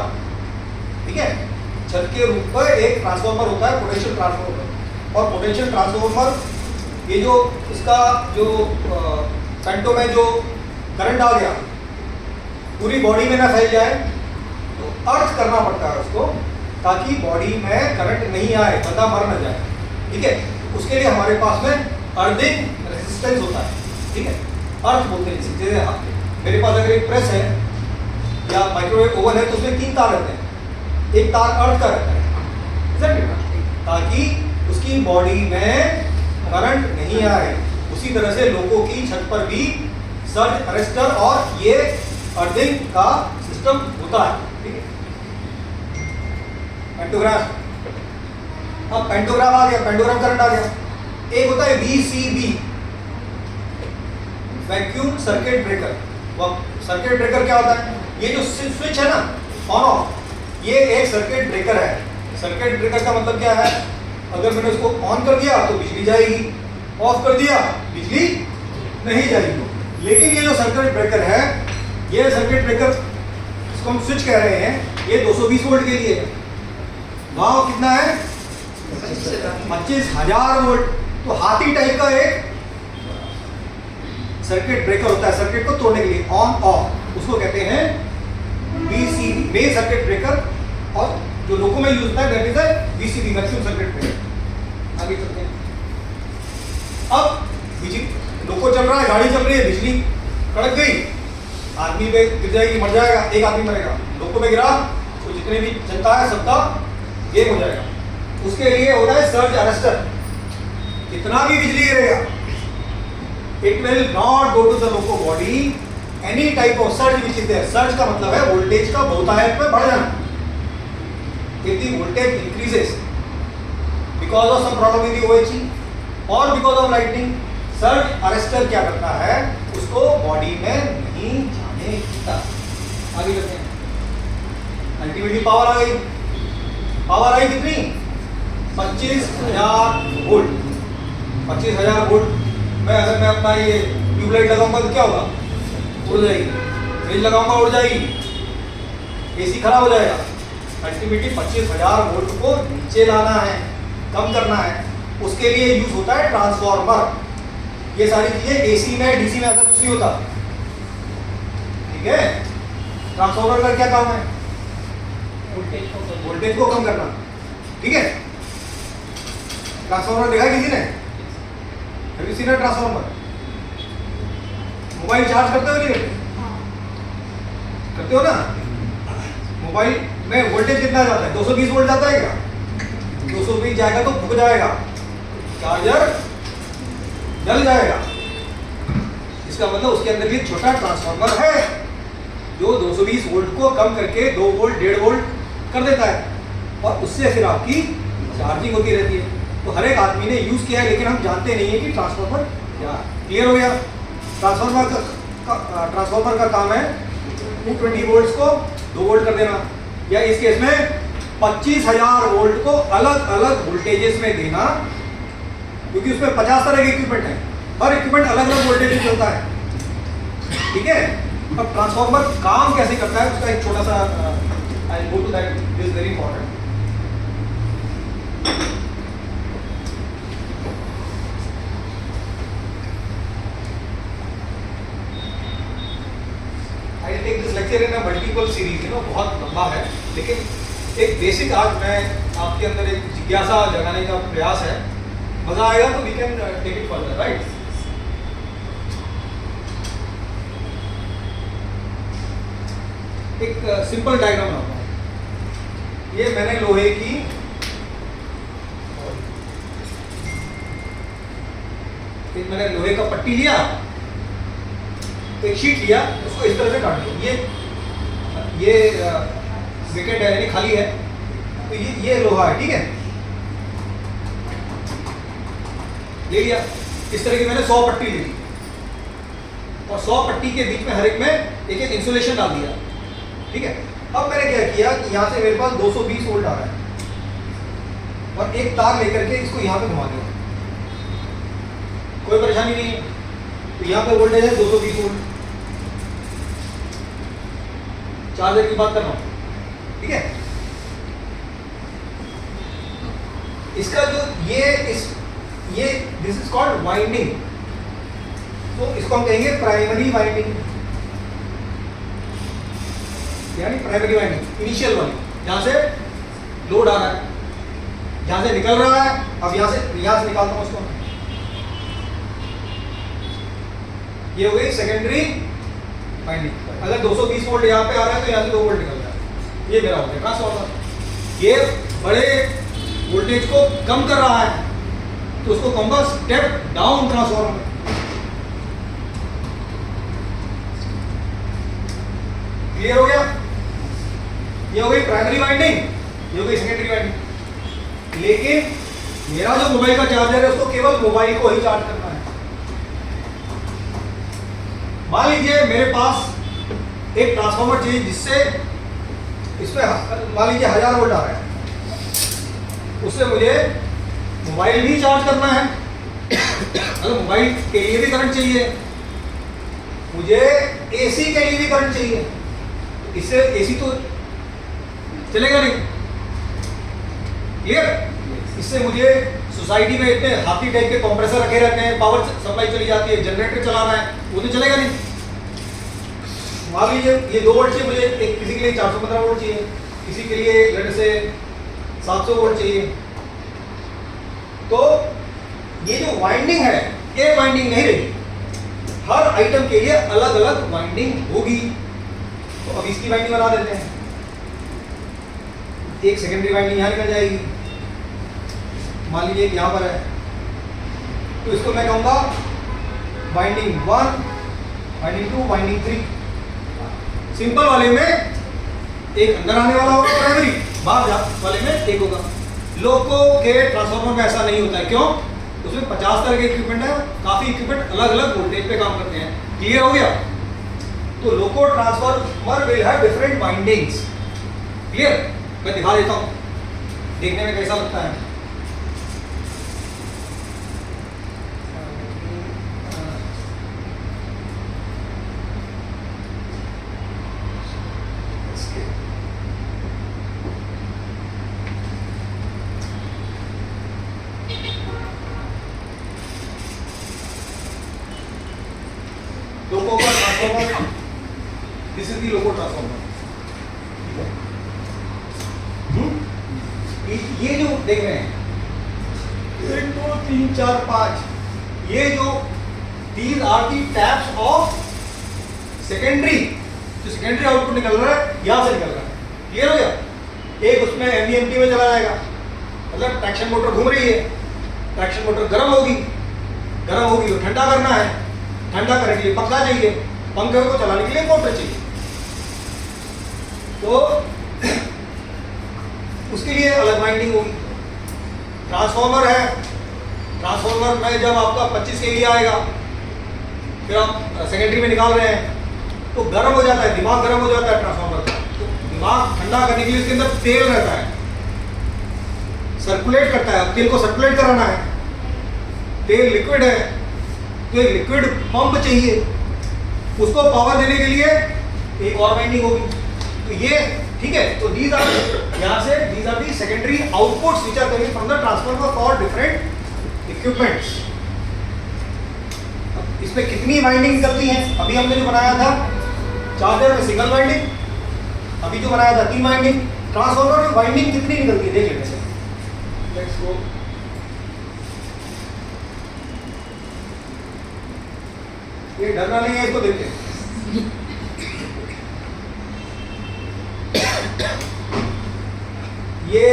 ठीक है? छत के रूप पर एक ट्रांसफार्मर होता है, पोटेंशियल ट्रांसफार्मर। और पोटेंशियल ट्रांसफार्मर, ये जो इसका जो पेंटो में जो करंट आ गया पूरी बॉडी में ना फैल जाए, तो अर्थ करना पड़ता है उसको, ताकि बॉडी में करंट नहीं आए, बंदा मर न जाए। ठीक है? उसके लिए हमारे पास में अर्थिंग रेजिस्टेंस होता है। ठीक है? अर्थ बोलते हैं जैसे मेरे पास अगर एक प्रेस है या माइक्रोवेव ओवन है तो उसमें 3 तार रहते हैं, एक तार अर्थ का रहता है, ताकि उसकी बॉडी में करंट नहीं आए। उसी तरह से लोगों की छत पर भी सर्ज अरेस्टर और ये अर्थिंग का सिस्टम होता है। ठीक है? पेंटोग्राफ, अब पेंटोग्राफ आ गया, पेंटोग्राफ करंट आ गया। एक होता है VCB, vacuum circuit breaker. Circuit breaker क्या होता है? ये जो स्विच है ना ऑन ऑफ, ये एक सर्किट ब्रेकर है। सर्किट ब्रेकर का मतलब क्या है? अगर मैंने उसको ऑन कर दिया तो बिजली जाएगी, ऑफ कर दिया बिजली नहीं जाएगी। लेकिन ये जो सर्किट ब्रेकर है, ये सर्किट ब्रेकर इसको हम स्विच कह रहे हैं, ये 220 वोल्ट के लिए है। वहां कितना है? 25,000 वोल्ट। तो हाथी टाइप का एक सर्किट ब्रेकर होता है सर्किट को तोड़ने के लिए, ऑन ऑफ, उसको कहते हैं VCB, मेन सर्किट ब्रेकर। और जो लोगों में यूज होता है that is VCB, vacuum circuit breaker. आगे चलते हैं। अब बिजली, लोको चल रहा है, गाड़ी चल रही है, बिजली कड़क गई, आदमी पे गिर जाएगी, मर जाएगा, एक आदमी मरेगा। लोको पे गिरा तो जितने भी जनता है सबका गेम हो जाएगा। उसके लिए होता है सर्ज अरेस्टर। कितना भी बिजली गिरेगा, it will not go to the loco body any type of surge which is there. Surge का मतलब है वोल्टेज का बहुतायत में बढ़ जाना। If the voltage increases because of some problem in the OHE or because of lightning, surge arrestor क्या करता है? उसको बॉडी में नहीं जाने देता। आगे चलते हैं। अल्टीमेटली पावर आ गई, पावर आई कितनी? 25,000 वोल्ट। 25,000 वोल्ट में अगर मैं अपना ये ट्यूबलाइट लगाऊंगा तो क्या होगा? उड़ जाएगी। फ्रिज लगाऊंगा उड़ जाएगी। एसी खराब हो जाएगा। अल्टीमेटली 25,000 वोल्ट को नीचे लाना है, कम करना है, उसके लिए यूज होता है ट्रांसफार्मर। ये सारी चीजें एसी में डीसी में ऐसा कुछ नहीं होता, ठीक है। ट्रांसफार्मर का क्या काम है? वोल्टेज को कम करना, ठीक है। ट्रांसफार्मर देखा किसी ने? Have you seen a transformer? Mobile charge करते हो नहीं करते? करते हो ना? मोबाइल में वोल्टेज कितना जाता है? 220 वोल्ट जाता है क्या? 220 जाएगा तो फूक जाएगा, चार्जर जल जाएगा। इसका मतलब उसके अंदर भी छोटा ट्रांसफार्मर है जो 220 वोल्ट को कम करके 2 वोल्ट 1.5 वोल्ट कर देता है, और उससे फिर आपकी चार्जिंग होती रहती है। तो हर एक आदमी ने यूज किया है, लेकिन हम जानते नहीं है कि ट्रांसफार्मर क्या है। क्लियर हो गया? ट्रांसफार्मर का काम है 220 वोल्ट को 2 वोल्ट कर देना, या इस केस में 25,000 वोल्ट को अलग अलग वोल्टेजेस में देना, क्योंकि उसमें 50 तरह के इक्विपमेंट है, हर इक्विपमेंट अलग अलग वोल्टेज में चलता है, ठीक है। अब ट्रांसफार्मर काम कैसे करता है उसका एक छोटा सा I go to that, this is very important. I take this lecture in a multiple series, you know, बहुत लंबा है, लेकिन एक बेसिक आज मैं आपके अंदर एक जिज्ञासा जगाने का प्रयास है। मजा आएगा तो we can take it further, right. एक सिंपल डायग्राम बनाता हूं। ये मैंने लोहे की लोहे का पट्टी लिया, एक शीट लिया, उसको इस तरह से काट दिया। ये विकेट है, यानी खाली है, तो ये लोहा है, ठीक है। ले लिया, इस तरह की मैंने 100 पट्टी ले ली, और 100 पट्टी के बीच में हर एक में एक एक इंसुलेशन डाल दिया, ठीक है। अब मैंने क्या किया कि यहाँ से मेरे पास 220 वोल्ट आ रहा है, और एक तार लेकर के इसको यहाँ पे घुमा दिया, कोई परेशानी नहीं है। तो यहाँ पे वोल्टेज है 220 वोल्ट, चार्जर की बात कर रहा हूँ, ठीक है। इसका जो ये दिस इज कॉल्ड वाइंडिंग, तो इसको हम कहेंगे प्राइमरी वाइंडिंग, यानी प्राइमरी वाइंडिंग इनिशियल वाली, जहां से लोड आ रहा है, जहां से निकल रहा है। अब यहां से निकालता हूं उसको, ये हो गई सेकेंडरी वाइंडिंग। अगर 220 वोल्ट यहाँ पे आ रहा है तो यहाँ से 2 वोल्ट निकल रहा है, ये मेरा हो गया ट्रांसफार्मर। ये बड़े वोल्टेज को कम कर रहा है, तो उसको कहूंगा स्टेप डाउन ट्रांसफार्मर। क्लियर हो गया? ये हो गई प्राइमरी वाइंडिंग, ये हो गई सेकेंडरी वाइंडिंग। लेकिन मेरा जो मोबाइल का चार्जर है उसको केवल मोबाइल को ही चार्ज करना है। मान लीजिए मेरे पास एक ट्रांसफार्मर चाहिए जिससे इसमें मान लीजिए 1000 वोल्ट आ रहा है, उससे मुझे मोबाइल भी चार्ज करना है। अगर मोबाइल के लिए भी करंट चाहिए, मुझे एसी के लिए भी करंट चाहिए, इससे एसी तो चलेगा नहीं, क्लियर। इससे मुझे सोसाइटी में इतने हाथी टाइप के कंप्रेसर रखे रहते हैं, पावर सप्लाई चली जाती है, जनरेटर चलाना है, वो तो चलेगा नहीं। मान लीजिए ये 2 वोल्ट चाहिए मुझे, किसी के लिए 415 वोल्ट चाहिए, किसी के लिए लेट से 700 वोल्ट चाहिए। तो ये जो वाइंडिंग है, ये वाइंडिंग नहीं रही, हर आइटम के लिए अलग अलग वाइंडिंग होगी। तो अब इसकी वाइंडिंग बना देते हैं, एक सेकेंडरी वाइंडिंग यहाँ निकल जाएगी, मान लीजिए यहाँ पर है, तो इसको मैं कहूँगा वाइंडिंग 1, वाइंडिंग 2, वाइंडिंग 3। सिंपल वाले में एक अंदर आने वाला होगा प्राइमरी, बाहर वाले में एक होगा। लोको के ट्रांसफार्मर में ऐसा नहीं होता है, क्यों? उसमें 50 तरह के इक्विपमेंट है, काफी इक्विपमेंट अलग अलग वोल्टेज पे काम करते हैं। क्लियर हो गया? तो loco transformer will have different windings. Clear? मैं दिखा देता हूं। देखने में कैसा लगता है? लोको का transformer, this is the loco transformer. ये जो देख रहे हैं 1 2 3 4 5, ये जो these are the taps of secondary, जो सेकेंडरी आउटपुट निकल रहा है यहां से निकल रहा है। क्लियर हो गया? एक उसमें एमवीएमटी में चला जाएगा, मतलब ट्रैक्शन मोटर घूम रही है, ट्रैक्शन मोटर गर्म होगी तो ठंडा करना है, ठंडा करने के लिए पंखा चाहिए, पंखे को चलाने के लिए मोटर चाहिए, तो उसके लिए अलग वाइंडिंग होगी। ट्रांसफॉर्मर है, ट्रांसफॉर्मर में जब आपका 25 kV आएगा, फिर आप सेकेंडरी में निकाल रहे हैं तो गर्म हो जाता है, दिमाग गर्म हो जाता है ट्रांसफॉर्मर का, तो दिमाग ठंडा करने के लिए उसके अंदर तेल रहता है, सर्कुलेट करता है। तेल को सर्कुलेट कराना है, तेल लिक्विड है तो एक लिक्विड पंप चाहिए, उसको पावर देने के लिए एक और वाइंडिंग होगी। तो ये ठीक है, तो दीज आर यहां से these are the secondary outputs which are coming from the transformer for different equipments. इसमें कितनी वाइंडिंग निकलती हैं? अभी हमने जो बनाया था चार्जर में सिंगल वाइंडिंग, अभी जो बनाया था 3 वाइंडिंग। ट्रांसफॉर्मर में वाइंडिंग कितनी निकलती है देख लेते हैं। Let's go. ये डरना नहीं है, इसको देखते हैं। ये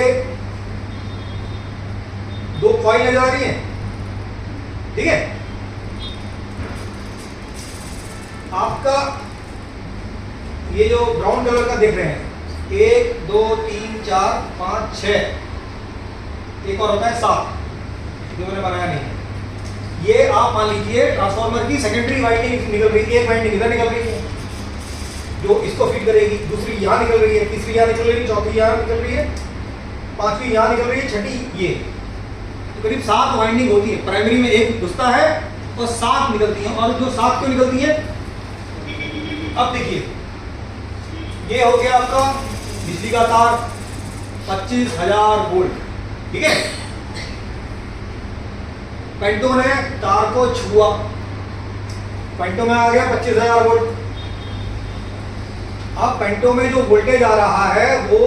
2 कॉइल नजर आ रही है, ठीक है। आपका ये जो ब्राउन कलर का देख रहे हैं 1 2 3 4 5 6, एक और होता है 7 जो मैंने बनाया नहीं है। ये आप मान लीजिए ट्रांसफॉर्मर की सेकेंडरी वाइंडिंग निकल रही है, एक वाइंडिंग इधर निकल रही है जो इसको फीड करेगी, दूसरी यहाँ निकल रही है, तीसरी यहाँ निकल रही है, चौथी यहाँ निकल रही है, पांचवी यहाँ निकल रही है, छठी ये, तो करीब 7 वाइंडिंग होती है। प्राइमरी में एक घुसता है और 7 निकलती हैं। और जो 7 क्यों निकलती है? अब देखिए, ये हो गया आपका बिजली का तार 25,000 वोल्ट, ठीक है। पेंटो ने तार को छुआ, पेंटो में आ गया 25,000 वोल्ट। अब पेंटो में जो वोल्टेज आ रहा है वो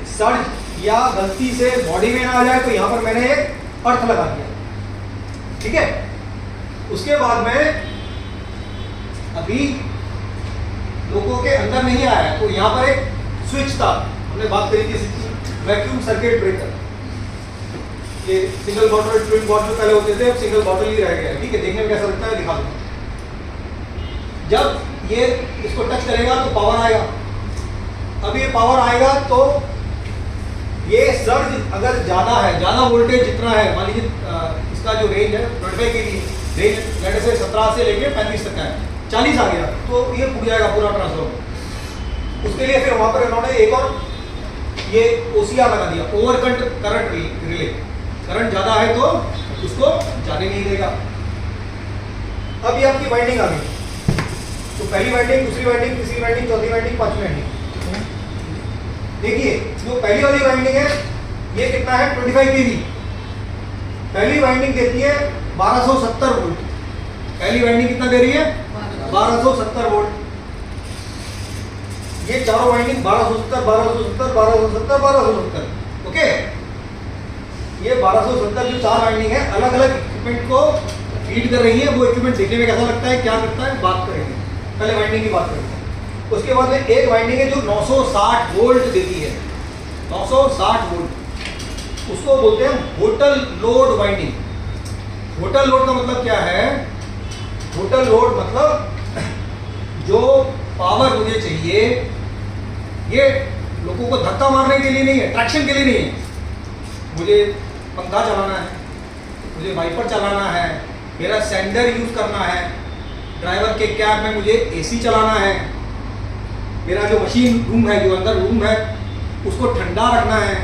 सर्ज या गलती से बॉडी में ना आ जाए, तो यहां पर मैंने एक अर्थ लगा दिया, ठीक है। उसके बाद में अभी लोगों के अंदर नहीं आया, तो यहां पर एक स्विच था, हमने बात करी थी वैक्यूम सर्किट ब्रेकर। ये सिंगल बॉटल ट्विन बॉटल पहले होते थे, अब सिंगल बॉटल ही रह गया है, ठीक है। देखने में कैसा लगता है दिखा दो। जब ये इसको टच करेगा तो पावर आएगा। अब ये पावर आएगा तो ये सर्ज अगर ज़्यादा है, ज़्यादा वोल्टेज जितना है, मान लीजिए इसका जो रेंज है 25 के लिए रेंज लेटर से 17 से लेके 35 तक है, 40 आ गया तो ये फूट जाएगा पूरा ट्रांसफॉर्मर। उसके लिए फिर वहाँ पर इन्होंने एक और ये OCR लगा दिया, ओवर करंट रिले। करंट ज़्यादा है तो उसको जाने नहीं देगा। अब ये आपकी वाइंडिंग आ गई, तो पहली वाइंडिंग, दूसरी वाइंडिंग, तीसरी वाइंडिंग, चौथी वाइंडिंग, पांचवी वाइंडिंग। देखिए जो पहली वाली वाइंडिंग है ये कितना है 25 kV। पहली वाइंडिंग देती है 1270 वोल्ट। पहली वाइंडिंग कितना दे रही है 1270 वोल्ट। ये चारों वाइंडिंग 1270 1270 1270 1270, ओके। ये 1270 जो 4 वाइंडिंग है अलग अलग इक्विपमेंट को फीड कर रही है। वो इक्विपमेंट देखने में कैसा लगता है, क्या करता है, बात करेंगे। पहले वाइंडिंग की बात करेंगे, उसके बाद में एक वाइंडिंग है जो 960 वोल्ट देती है, 960 वोल्ट। उसको बोलते हैं hotel load winding. Hotel load का मतलब क्या है? होटल लोड मतलब जो पावर मुझे चाहिए ये लोगों को धक्का मारने के लिए नहीं है, ट्रैक्शन के लिए नहीं है। मुझे पंखा चलाना है, मुझे वाइपर चलाना है, मेरा सेंडर यूज करना है, ड्राइवर के कैब में मुझे AC चलाना है, मेरा जो मशीन रूम है, जो अंदर रूम है उसको ठंडा रखना है,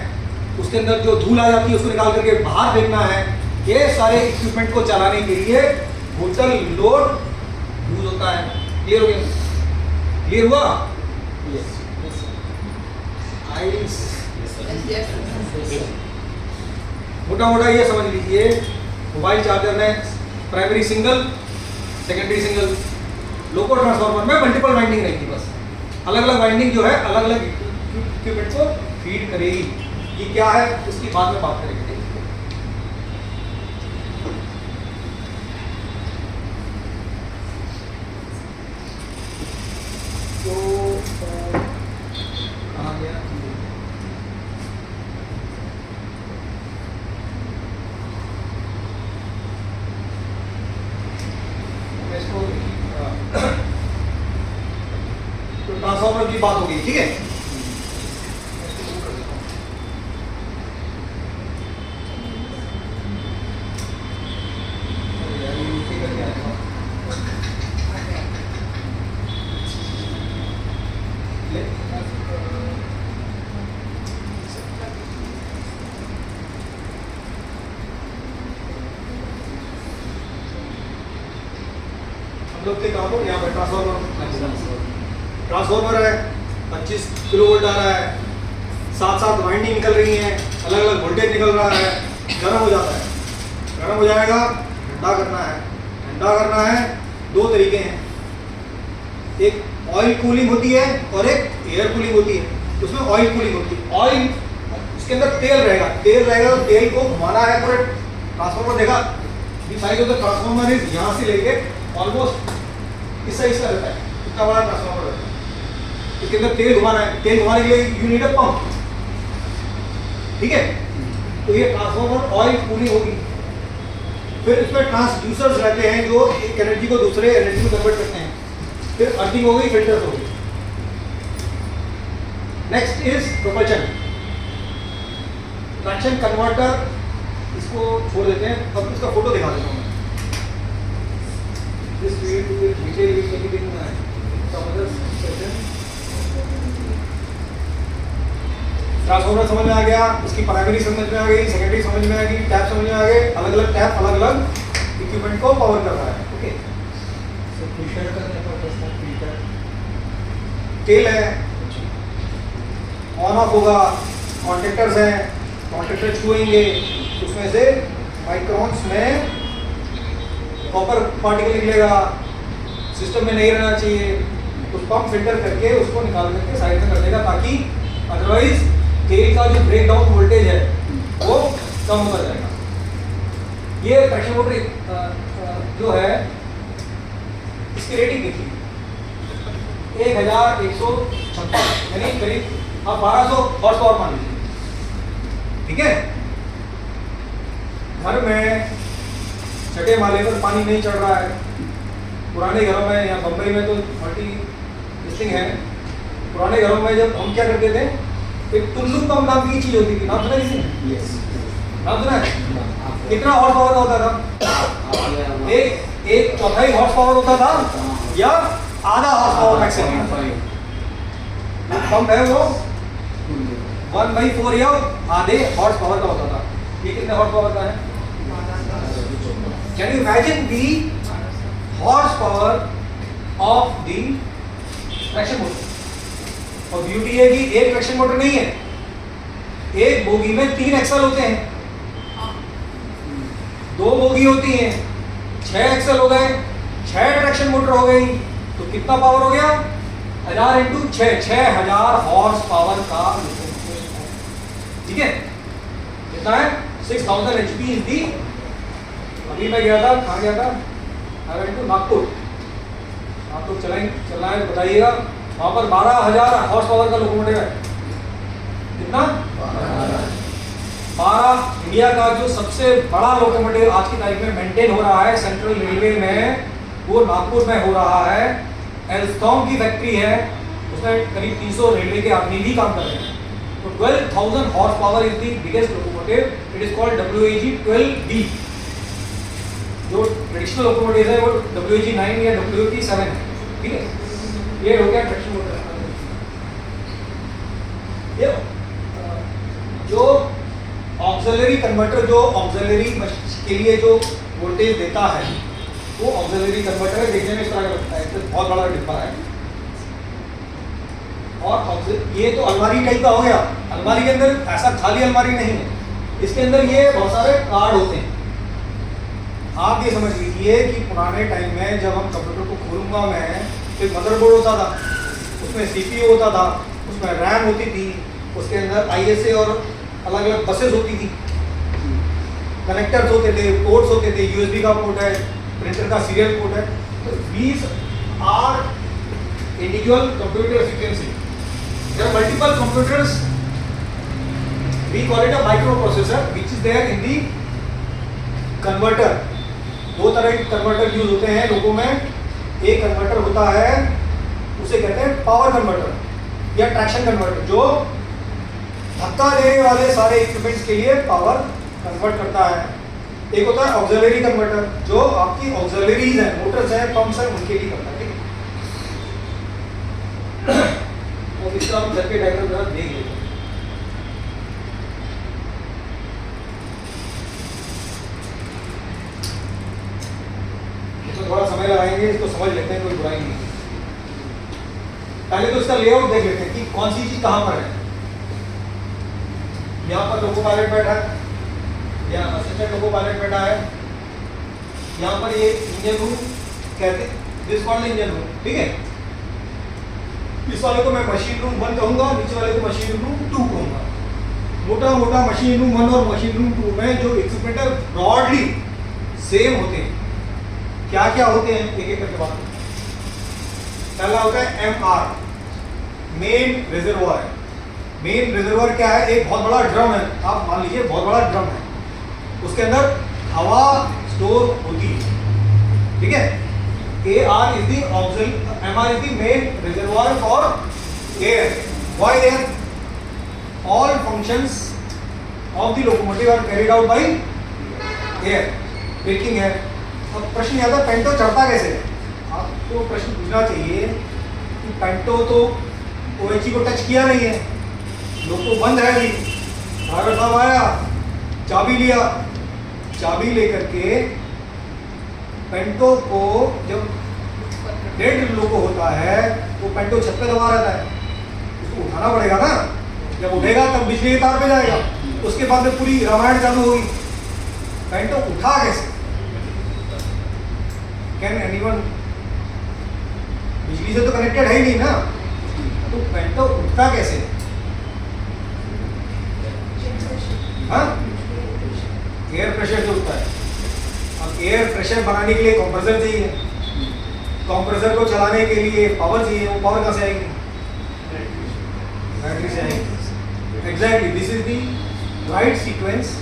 उसके अंदर जो धूल आ जाती है उसको निकाल करके बाहर फेंकना है। ये सारे इक्विपमेंट को चलाने के लिए होटल लोड यूज होता है। क्लियर हो गया? क्लियर हुआ? मोटा मोटा ये समझ लीजिए, मोबाइल चार्जर में प्राइमरी सिंगल, सेकेंडरी सिंगल, लोको ट्रांसफार्मर में मल्टीपल वाइंडिंग रहेगी। बस अलग अलग वाइंडिंग जो है अलग अलग इक्विपमेंट को फीड करेगी। ये क्या है उसकी बाद में बात करेंगे। तो कहाँ गया? इसको तो ट्रांसफार्मर की बात हो गई, ठीक है। लोग के काम हो यहाँ पे ट्रांसफार्मर है, 25 किलो वोल्ट आ रहा है, साथ साथ वाइंडिंग निकल रही है, अलग अलग वोल्टेज निकल रहा है, गर्म हो जाता है। गर्म हो जाएगा, ठंडा करना है। ठंडा करना है, दो तरीके हैं, एक ऑयल कूलिंग होती है और एक एयर कूलिंग होती है। उसमें ऑयल कूलिंग होती है। ऑयल, इसके अंदर तेल रहेगा, तेल रहेगा तो तेल को घुमाना है पूरे ट्रांसफार्मर। देखा size of the transformer is यहाँ से लेके ऑलमोस्ट इस साइज का रहता है, इतना बड़ा ट्रांसफार्मर रहता है। इसके अंदर तेल घुमाना है, तेल घुमाने के लिए यू नीड अ पंप, ठीक है। तो ये ट्रांसफार्मर ऑयल कूलिंग होगी। फिर इसमें ट्रांसड्यूसर्स रहते हैं जो एक एनर्जी को दूसरे एनर्जी में कन्वर्ट करते हैं। फिर अर्थिंग हो गई, फिल्टर्स हो गई। Next is propulsion, traction converter, इसको छोड़ देते हैं। अब इसका फोटो दिखा देता हूँ मैं। This way to detail we take it in some other session. Transformer समझ में आ गया, उसकी प्राइमरी समझ में आ गई, सेकेंडरी समझ में आ गई, टैप समझ में आ गए। अलग अलग टैप अलग अलग इक्विपमेंट को पावर कर रहा है। ओके, सो फिल्टर करने पर इसका फिल्टर तेल है, ऑन ऑफ होगा, कॉन्टेक्टर्स हैं, कॉन्टेक्टर छुएंगे, उसमें से माइक्रोन्स में कॉपर पार्टिकल निकलेगा, सिस्टम में नहीं रहना चाहिए। तो पंप फिल्टर करके उसको निकाल करके साइड में कर देगा, ताकि अदरवाइज तेल का जो ब्रेक डाउन वोल्टेज है वो कम होता जाएगा। ये प्रेशर मोटर जो है इसकी रेटिंग देखिए 1156, यानी करीब आप 1200 हॉर्स पावर मान लीजिए, ठीक है। घर में छठे माले पर पानी नहीं चढ़ रहा है। पुराने घरों में या बम्बई में तो मल्टी लिस्टिंग है। पुराने घरों में जब हम क्या करते थे, एक टुल्लू पंप नाम की चीज होती थी, नाम सुना किसी ने? यस, नाम सुना है? कितना हॉर्स पावर का होता था? एक चौथाई हॉर्स पावर होता था या आधा हॉर्स पावर मैक्सिमम। पंप है वो 1/4 या आधे हॉर्स पावर का होता था। ये कितने हॉर्स पावर का है? Can you imagine the horsepower of the traction motor? और ब्यूटी है कि एक ट्रैक्शन मोटर नहीं है, एक बोगी में 3 एक्सल होते हैं, 2 बोगी होती हैं, 6 एक्सल हो गए, 6 ट्रैक्शन मोटर हो गई। तो कितना पावर हो गया? 1000 इंटू 6, 6000 हॉर्स पावर का, ठीक है। कितना है? 6000 HP इज दी। अभी मैं गया था, कहाँ गया था? नागपुर। आप लोग चलना है तो बताइएगा। वहाँ पर 12000 हॉर्स पावर का लोकोमोटिव है। कितना? 12। इंडिया का जो सबसे बड़ा लोकोमोटिव आज की तारीख में मेंटेन हो रहा है सेंट्रल रेलवे में, वो नागपुर में हो रहा है। एल्स्टॉम की फैक्ट्री है, उसमें करीब 300 रेलवे के आदमी भी काम कर रहे हैं। तो 12000 horse power is the biggest locomotive. It is called WAG 12B। जो ट्रेडिशनल लोकोमोटिव है वो WAG 9 या WAG 7 है, ठीक है। ये हो गया ट्रैक्शन मोटर। ये जो ऑक्सिलरी कन्वर्टर जो ऑक्सिलरी के लिए जो वोल्टेज देता है वो ऑक्सिलरी कन्वर्टर है। देखने में इस तरह का लगता है, तो बहुत बड़ा डिब्बा है। और ये तो अलमारी टाइप का हो गया। अलमारी के अंदर ऐसा खाली अलमारी नहीं है, इसके अंदर ये बहुत सारे कार्ड होते हैं। आप ये समझ लीजिए कि पुराने टाइम में जब हम कंप्यूटर को खोलूंगा मैं, तो एक मदरबोर्ड होता था, उसमें सीपीयू होता था, उसमें रैम होती थी, उसके अंदर आईएसए और अलग अलग बसेस होती थी, कनेक्टर्स होते थे, पोर्ट्स होते थे, यूएसबी का पोर्ट है, प्रिंटर का सीरियल पोर्ट है। तो these are individual computers, you can see. There are multiple computers. We call it a microprocessor, which is there in the converter. दो तरह के कन्वर्टर यूज होते हैं लोगों में। एक कन्वर्टर होता है, उसे कहते हैं पावर कन्वर्टर या ट्रैक्शन कन्वर्टर, जो धक्का देने वाले सारे इक्विपमेंट्स के लिए पावर कन्वर्ट करता है। एक होता है ऑक्सिलरी कन्वर्टर, जो आपकी ऑक्सिलरीज हैं, मोटर्स हैं, पंप्स हैं, उनके लिए करता है। ठीक है, और इसका हम सर्किट डायग्राम जरा देख लेते हैं। इसमें थोड़ा समय लगाएंगे, इसको समझ लेते हैं, कोई बुराई नहीं। पहले तो इसका लेआउट देख लेते हैं कि कौन सी चीज कहां पर है। यहाँ पर लोको पायलट बैठा है, यहाँ असिस्टेंट लोको पायलट बैठा है, यहाँ पर ये इंजन रूम कहते हैं, दिस कॉल्ड इंजन रूम। ठीक है, इस वाले को मैं मशीन रूम 1 कहूँगा, नीचे वाले को मशीन रूम 2 कहूँगा। मोटा मोटा मशीन रूम 1 और मशीन रूम 2 में जो इक्विपमेंट है ब्रॉडली सेम होते हैं। क्या क्या होते हैं एक एक करके बात। पहला होता है MR, main reservoir. Main reservoir क्या है? एक बहुत बड़ा ड्रम है, आप मान लीजिए बहुत बड़ा ड्रम है, उसके अंदर हवा स्टोर होती है। ठीक है, AR is the auxiliary, MR is the main reservoir for air. Why air? All functions of the locomotive are carried out by air. Braking है। अब प्रश्न यह था पेंटो चढ़ता कैसे है? आपको प्रश्न पूछना चाहिए कि पेंटो तो OHE को टच किया नहीं है, लोको बंद है अभी, ड्राइवर साहब आया, चाबी लिया, चाबी लेकर के पेंटो को जब डेड लोको होता है वो पेंटो छत पे दबा रहता है, उसको उठाना पड़ेगा ना। जब उठेगा तब बिजली के तार पे जाएगा, उसके बाद में पूरी रामायण चालू होगी। पेंटो उठा कैसे? Can anyone? बिजली से तो कनेक्टेड है ही नहीं ना, तो पेंटो उठता कैसे? हाँ, एयर प्रेशर से उठता है। अब एयर प्रेशर बनाने के लिए कंप्रेसर चाहिए, कंप्रेसर को चलाने के लिए पावर चाहिए। वो पावर कहाँ से आएगी? बैटरी से आएगी। Exactly, this is the right sequence.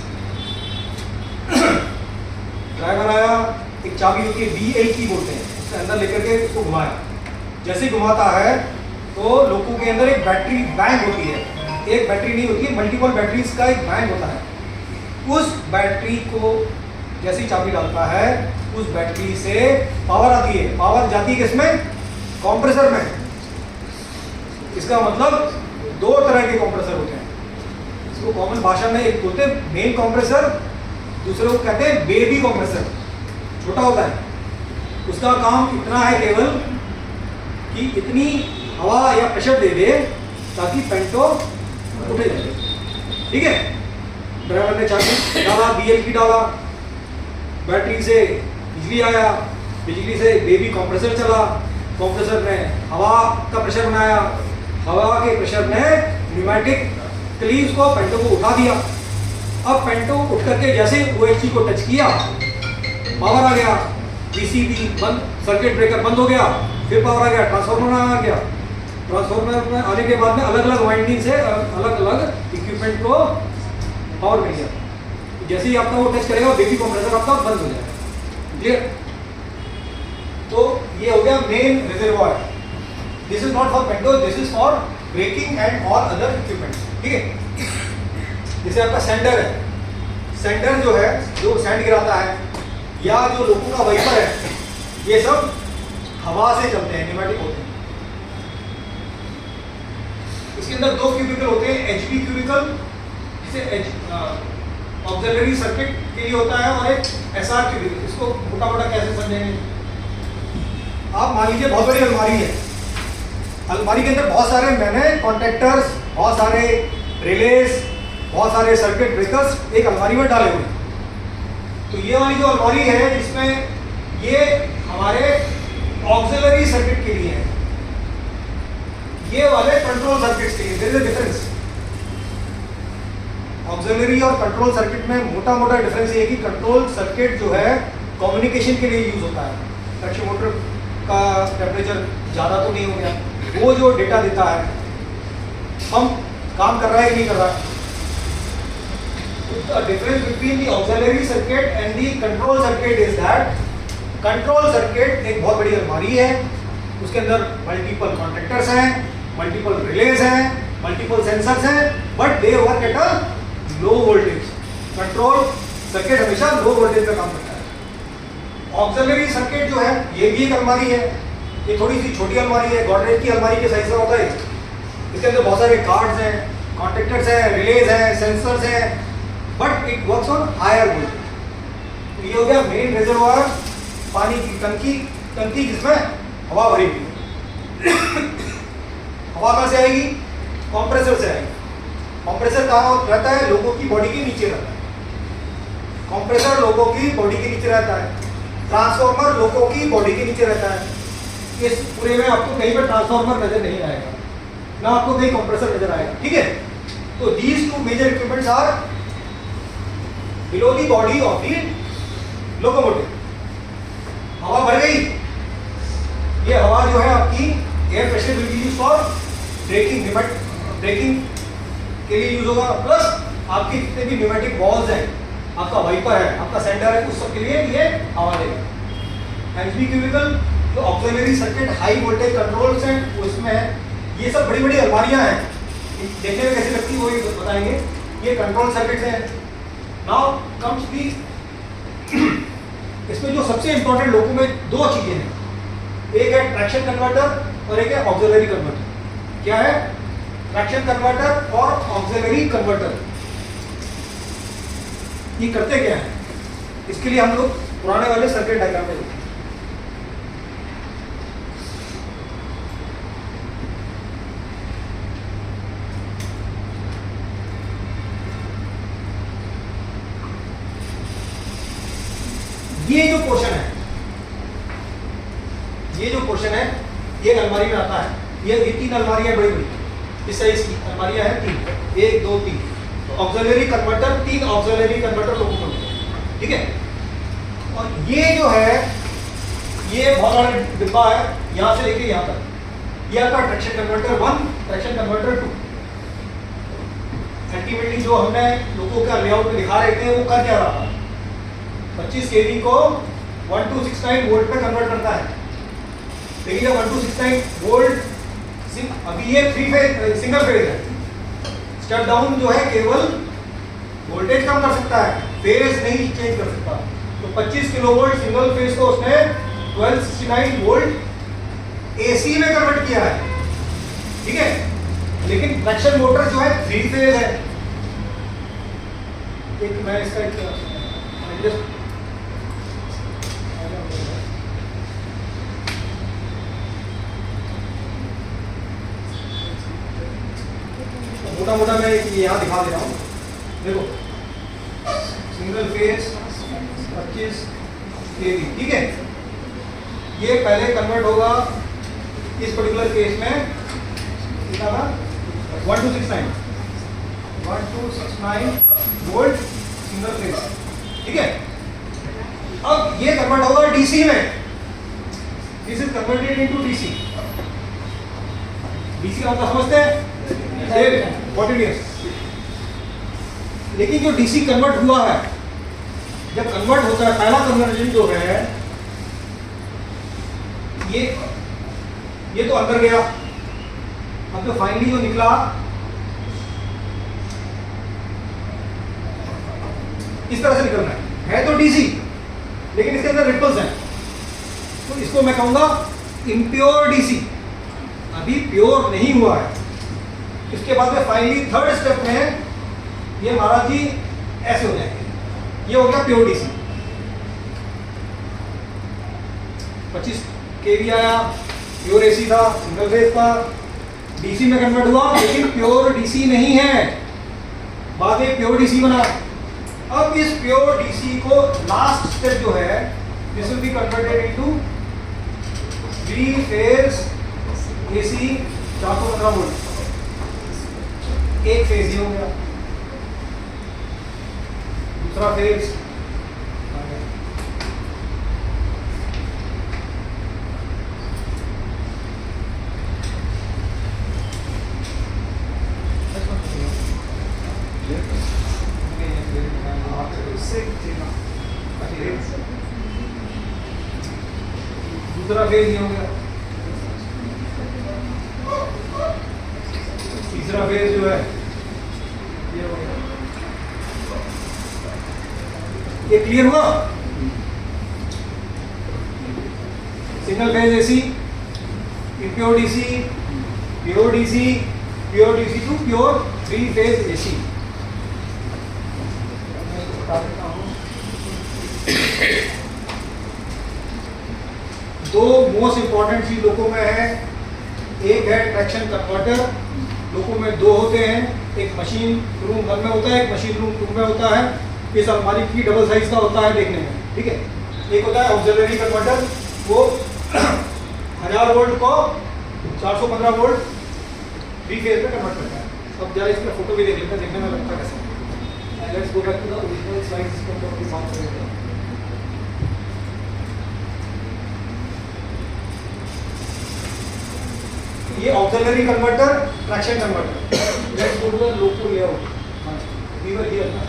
Driver आया, एक चाबी होती है BL की बोलते हैं, उसके अंदर लेकर के उसको घुमाया। जैसे ही घुमाता है तो लोगों के अंदर एक बैटरी बैंक होती है, एक बैटरी नहीं होती है, मल्टीपल बैटरीज का एक बैंक होता है। उस बैटरी को जैसे ही चाबी डालता है, उस बैटरी से पावर आती है। पावर जाती है किसमें? कंप्रेसर में। इसका मतलब दो तरह के कंप्रेसर होते हैं। इसको कॉमन भाषा में एक बोलते हैं मेन कंप्रेसर, दूसरे को कहते हैं बेबी कंप्रेसर, छोटा होता है। उसका काम इतना है केवल कि इतनी हवा या प्रेशर दे दे ताकि पेंटो उठे जाए। ठीक है, ड्राइवर ने चाबी डाला, BL की डाला, बैटरी से बिजली आया, बिजली से बेबी कंप्रेसर चला, कंप्रेसर ने हवा का प्रेशर बनाया, हवा के प्रेशर ने न्यूमेटिक क्लीव्स को पेंटो को उठा दिया। अब पेंटो उठ करके जैसे OHE को टच किया, पावर आ गया, PCB बंद, सर्किट ब्रेकर बंद हो गया, फिर पावर आ गया, ट्रांसफार्मर आ गया। ट्रांसफार्मर में आने के बाद में अलग अलग वाइंडिंग से अलग अलग इक्विपमेंट को पावर मिल गया। जैसे ही आपका वो टच करेगा, बेबी कंप्रेसर आपका बंद हो जाएगा। क्लियर? तो ये हो गया main reservoir. This is not for panto, this is for braking and all other equipments. ठीक है, जैसे आपका सेंडर है, सेंडर जो है, जो सैंड गिराता है, या जो लोगों का वाइपर है, ये सब हवा से चलते हैं, न्यूमेटिक होते हैं। इसके अंदर दो क्यूबिकल होते हैं, HV क्यूबिकल जिसे ऑक्सिलरी सर्किट के लिए होता है और एक एसआर के लिए। इसको मोटा मोटा कैसे समझेंगे? आप मान लीजिए बहुत बड़ी अलमारी है, अलमारी के अंदर बहुत सारे मैंने कॉन्टेक्टर्स, बहुत सारे रिलेज, बहुत सारे सर्किट ब्रेकर्स एक अलमारी में डाले हुए हैं। तो ये वाली जो अलमारी है इसमें ये हमारे ऑक्सिलरी सर्किट के लिए है, ये वाले कंट्रोल सर्किट के लिए। There is a difference. Auxiliary और कंट्रोल सर्किट में मोटा मोटा डिफरेंस ये है कि कंट्रोल सर्किट जो है कम्युनिकेशन के लिए यूज होता है। इंडक्शन मोटर का टेम्परेचर ज़्यादा तो नहीं हो गया, वो जो डेटा देता है हम काम कर रहा है कि नहीं कर रहा है। The difference between the auxiliary circuit and the control circuit is that control circuit एक बहुत बड़ी अलमारी है, उसके अंदर मल्टीपल कॉन्टेक्टर्स हैं, मल्टीपल रिलेज हैं, मल्टीपल सेंसर्स हैं, but they work at a low voltage. Control circuit हमेशा लो वोल्टेज पे काम करता है। ऑक्सिलरी सर्किट जो है ये भी एक अलमारी है, ये थोड़ी सी छोटी अलमारी है, गॉडरेज की अलमारी के साइज का होता है। इसके अंदर बहुत सारे कार्ड्स हैं, कॉन्टेक्टर्स हैं, रिलेज हैं, सेंसर्स हैं, but it works on higher voltage. ये हो गया मेन रिजर्वायर, पानी की टंकी जिसमें हवा भरी हुई है। हवा कहाँ से आएगी? कंप्रेसर से आएगी। कंप्रेसर कहाँ रहता है? लोगों की बॉडी के नीचे रहता है। कंप्रेसर लोगों की बॉडी के नीचे रहता है, ट्रांसफार्मर लोगों की बॉडी के नीचे रहता है। इस पूरे में आपको कहीं पर ट्रांसफार्मर नजर नहीं आएगा, ना आपको कहीं कंप्रेसर नजर आएगा, ठीक है। तो these two major equipments are below the body of the locomotive. हवा भर गई, ये हवा जो है आपकी air pressure will be used for braking के लिए यूज होगा, प्लस आपके जितने भी न्यूमेटिक वॉल्व्स हैं, आपका वाइपर है, आपका सेंटर है, उस सब के लिए ये हवा देगा। एचबी क्यूबिकल जो auxiliary circuit high voltage controls हैं उसमें ये सब बड़ी बड़ी अलमारियां हैं, देखने में कैसी लगती है वो ही बताएंगे। ये कंट्रोल सर्किट है। नाउ कम्स दी इसमें जो सबसे इंपॉर्टेंट लोगों में दो चीजें हैं, एक है ट्रैक्शन कन्वर्टर और एक है ऑक्सिलरी कन्वर्टर। क्या है? ट्रैक्शन कन्वर्टर और ऑक्सिलरी कन्वर्टर। ये करते क्या है? इसके लिए हम लोग पुराने वाले सर्किट डायग्राम में देखते हैं। ये जो पोर्शन है, ये अलमारी में आता है। ये तीन अलमारियां बड़ी बड़ी इस साइज की अलमारियां हैं, तीन, 1 2 3 ऑक्सिलरी कन्वर्टर, 3 ऑक्सिलरी कन्वर्टर लोगों को, ठीक है। और ये जो है ये बहुत बड़ा डिब्बा है, यहां से लेके यहां तक। ये आपका traction converter 1, traction converter 2। Ultimately जो हमने लोगों का लेआउट में दिखा रहे थे वो कर क्या रहा था? 25 kV को 1269 वोल्ट पे कन्वर्ट करता है। देखिए 1269 वोल्ट, अभी ये 3 फेज सिंगल फेज है। स्टेप डाउन जो है केवल वोल्टेज कम कर सकता है, फेज नहीं चेंज कर सकता। तो 25 किलोवोल्ट सिंगल फेज को उसने 1269 वोल्ट एसी में कन्वर्ट किया है, ठीक है। लेकिन ट्रैक्शन मोटर जो है 3 फेज है। एक मैं इसका जस्ट मोटा मैं यहाँ दिखा दे रहा हूँ। देखो सिंगल फेज 25 kV, ठीक है। ये पहले कन्वर्ट होगा इस पर्टिकुलर केस में कितना था? 1269 वोल्ट सिंगल फेज, ठीक है। अब ये कन्वर्ट होगा डीसी में। This is converted into DC. DC का मतलब समझते हैं? लेकिन जो डीसी कन्वर्ट हुआ है, जब कन्वर्ट होता है पहला कन्वर्जन जो है ये तो अंदर गया। अब तो फाइनली जो निकला इस तरह से निकलना है तो डीसी, लेकिन इसके अंदर रिपल्स हैं, तो इसको मैं कहूंगा इम्प्योर डीसी। अभी प्योर नहीं हुआ है। इसके बाद में फाइनली थर्ड स्टेप में ये महाराज जी ऐसे हो जाएंगे। ये हो गया प्योर डीसी। 25 केवी आया, प्योर एसी था, सिंगल फेज था, डीसी में कन्वर्ट हुआ, लेकिन प्योर डीसी नहीं है, बाद में प्योर डीसी बना। अब इस प्योर डीसी को लास्ट स्टेप जो है, this will be converted into 3 phase AC 415 volt. एक फेज ही हो गया, दूसरा फेज दूसरा फेज ये हो गया, तीसरा फेज जो है ये हो गया। ये क्लियर हुआ? Single phase AC, pure DC, pure DC, pure DC to pure 3 phase AC. दो मोस्ट इंपॉर्टेंट चीज लोगों में है, एक है ट्रैक्शन कन्वर्टर, लोगों में दो होते हैं, एक मशीन रूम 1 में होता है, एक मशीन रूम 2 में होता है। इस अलमारी की डबल साइज का होता है देखने में, ठीक है। एक होता है ऑक्सिलरी कन्वर्टर, वो 1000 वोल्ट को 415 वोल्ट 3 फेज में कन्वर्ट करता है। अब जरा इसका फोटो भी देख लेते हैं, देखने में लगता कैसा है। Let's go back to the original slide, इसको तो अभी बात करेंगे। ये auxiliary converter, traction converter. Let's go to the loco layout. We were here ना,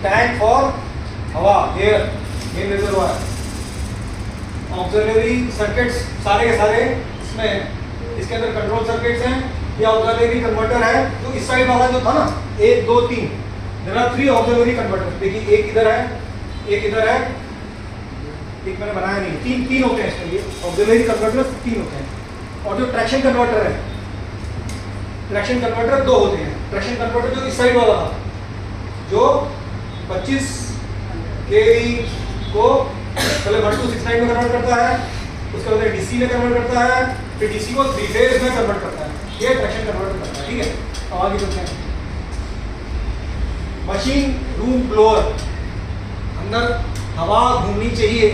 टैंक फॉर हवा, air, main reservoir. Auxiliary circuits सारे के सारे इसमें हैं, इसके अंदर कंट्रोल सर्किट्स हैं। ये ऑक्सिलरी कन्वर्टर है, तो इस साइड वाला जो था ना 1 2 3, देयर आर 3 ऑक्सिलरी कन्वर्टर। देखिए एक इधर है, एक इधर है, एक मैंने बनाया नहीं, तीन होते हैं इसमें। ये ऑक्सिलरी कन्वर्टर 3 होते हैं। और जो ट्रैक्शन कन्वर्टर है, ट्रैक्शन कन्वर्टर 2 होते हैं। ट्रैक्शन कन्वर्टर जो इस साइड वाला था, जो 25 केवी को पहले 1269 में कन्वर्ट करता है, उसके बाद डीसी में कन्वर्ट करता है, फिर डीसी को 3 फेज में कन्वर्ट करता है। ये ट्रैक्शन कन्वर्टर करता है, ठीक है। अब आगे चलते हैं। मशीन रूम ब्लोअर, अंदर हवा घूमनी चाहिए,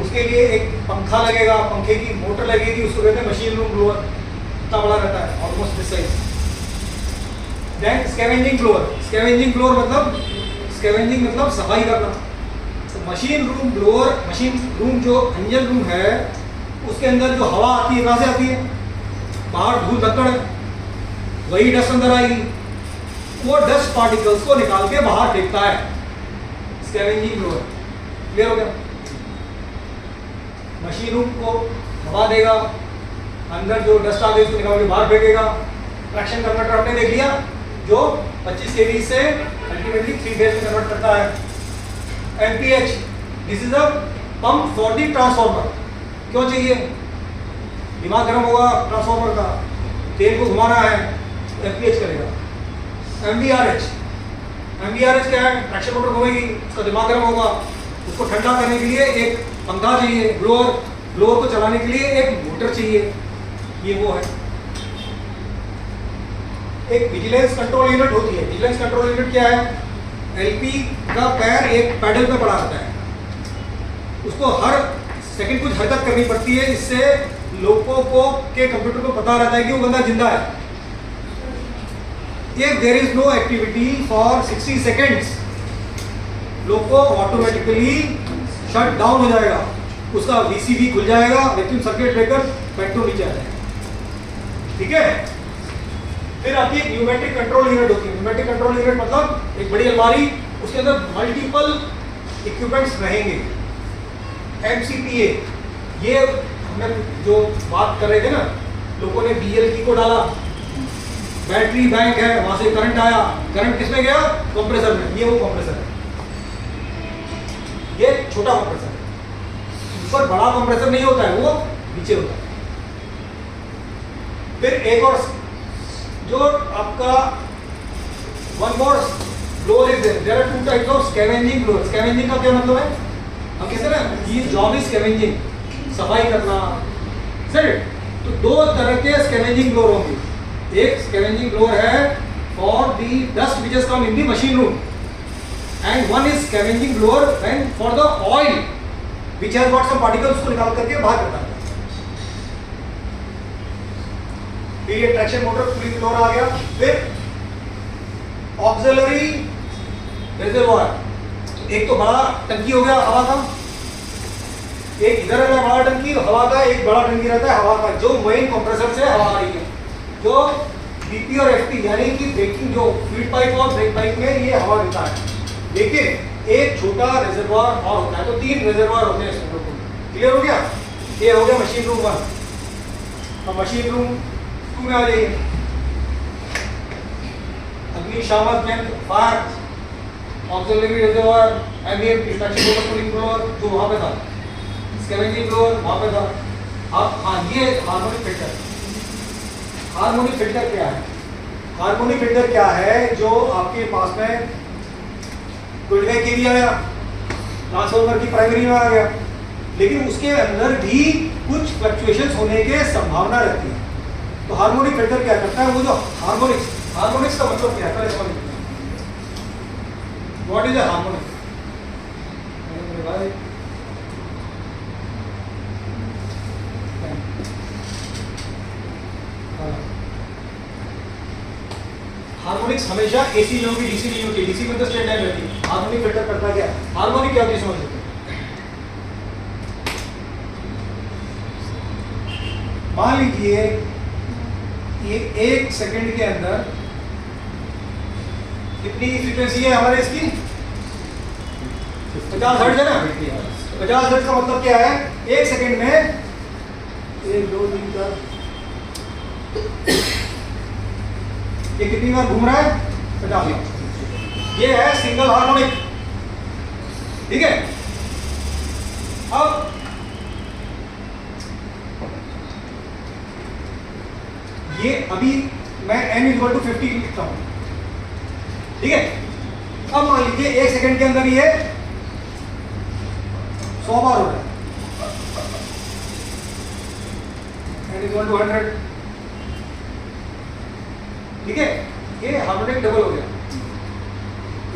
उसके लिए एक पंखा लगेगा, पंखे की मोटर लगेगी, उसको कहते हैं मशीन रूम ब्लोअर। इतना बड़ा रहता है, almost this size. Then scavenging blower. Scavenging blower मतलब, स्कैवेंजिंग मतलब सफाई करना। तो machine room blower, machine room जो इंजन रूम है, उसके अंदर जो हवा आती है कहाँ से आती है? बाहर धूल धक्कड़ है, वही डस्ट अंदर आएगी, वो डस्ट पार्टिकल्स को निकाल के बाहर फेंकता है स्कैवेंजिंग ब्लोअर। क्लियर हो गया? मशीन रूम को हवा देगा, अंदर जो डस्ट आ गई उसको निकाल के बाहर फेंकेगा। ट्रैक्शन कन्वर्टर हमने देख लिया, जो 25 केवी से अल्टीमेटली 3 फेज में कन्वर्ट करता है। MPH, this is a pump for the transformer. क्यों चाहिए? दिमाग गर्म होगा ट्रांसफार्मर का, तेल को घुमाना है, एमपीएच करेगा। एमवीआरएच, एमवीआरएच क्या है? ट्रैक्शन मोटर घूमेगी, उसका दिमाग गर्म होगा, उसको ठंडा करने के लिए एक पंखा चाहिए, ब्लोअर, ब्लोअर को चलाने के लिए एक मोटर चाहिए। ये वो है। एक विजिलेंस कंट्रोल यूनिट होती है। विजिलेंस कंट्रोल यूनिट क्या है? एलपी का पैर एक पैडल पे पड़ा रहता है, उसको हर सेकंड कुछ हरकत करनी पड़ती है, इससे लोगों को के कंप्यूटर को पता रहता है कि वो बंदा जिंदा है। If there is no activity for 60 seconds, logo automatically shut down हो जाएगा, उसका वीसीबी खुल जाएगा, वैक्यूम सर्किट ब्रेकर पेट्रोल नीचे आ जाएगा। ठीक है। फिर आपकी एक न्यूमेटिक कंट्रोल यूनिट होती है। न्यूमेटिक कंट्रोल यूनिट मतलब एक बड़ी अलमारी, उसके अंदर मल्टीपल इक्विपमेंट्स रहेंगे। एमसीपीए, ये हमने जो बात कर रहे थे ना, लोगों ने बीएलटी को डाला, बैटरी बैंक है, वहां से करंट आया, करंट किसमें गया? कंप्रेसर में। ये वो कंप्रेसर है, ये छोटा कंप्रेसर है। ऊपर बड़ा कंप्रेसर नहीं होता है, वो नीचे होता है। फिर एक और जो आपका one more blower is there are two types of scavenging blower. Scavenging का क्या मतलब है? हम कहते हैं ना ये जॉब इज स्कैवेंजिंग, सफाई करना, सर। तो दो तरह के स्कैवेंजिंग ब्लोअर होंगे। एक स्कैवेंजिंग ब्लोअर है for the dust which has come in the machine room, and one is scavenging blower when for the oil which has got some particles को निकाल करके बाहर करता है। फिर ये ट्रैक्शन मोटर कूलिंग ब्लोअर आ गया। फिर ऑक्सिलरी रिजर्वॉयर, एक तो बड़ा टंकी हो गया हवा का, एक इधर रहता है बड़ा टंकी हवा का, एक बड़ा टंकी रहता है हवा का, जो मेन कंप्रेसर से हवा आ रही है, जो बीपी और एफपी यानी कि ब्रेकिंग जो फीड पाइप और ब्रेक पाइप में ये हवा देता है। लेकिन एक छोटा रिजर्वॉयर और होता है, तो 3 रिजर्वॉयर होते हैं इसमें। क्लियर हो गया? ये हो गया मशीन रूम 1। अब मशीन रूम 2 में आ जाइए। अग्निशामक यंत्र, fire, auxiliary reservoir, ambient traction motor cooling blower जो वहां पे था, स्कैवेंजिंग ब्लोअर वहां पे था। अब हाँ, ये हार्मोनिक फिल्टर। हार्मोनिक फिल्टर क्या है? हार्मोनिक फिल्टर क्या है? जो आपके पास में 25 kV आया, ट्रांसफार्मर की प्राइमरी में आ गया, लेकिन उसके अंदर भी कुछ फ्लक्चुएशंस होने की संभावना रहती है। तो हार्मोनिक फिल्टर क्या करता है? वो जो हार्मोनिक्स का मतलब क्या है? पहले समझ लीजिए what is a harmonic. Harmonics हमेशा एसी नहीं होगी, डीसी नहीं होगी। डीसी में तो स्ट्रेट लाइन रहती है। हार्मोनिक फिल्टर करता क्या है? हार्मोनिक क्या होती है समझ सकते हैं? मान लीजिए ये 1 सेकंड के अंदर कितनी फ्रीक्वेंसी है हमारे इसकी? 50 हर्ट्ज है ना। 50 हर्ट्ज का मतलब क्या है? 1 सेकंड में 1 2 3 4 ये कितनी बार घूम रहा है? 50 बार। ये है सिंगल हार्मोनिक, ठीक है। अब ये अभी मैं n=50 लिखता हूं, ठीक है। अब मान लीजिए 1 सेकंड के अंदर ये 100 बार हो रहा है, n=100, ठीक है। ये हार्मोनिक डबल हो गया।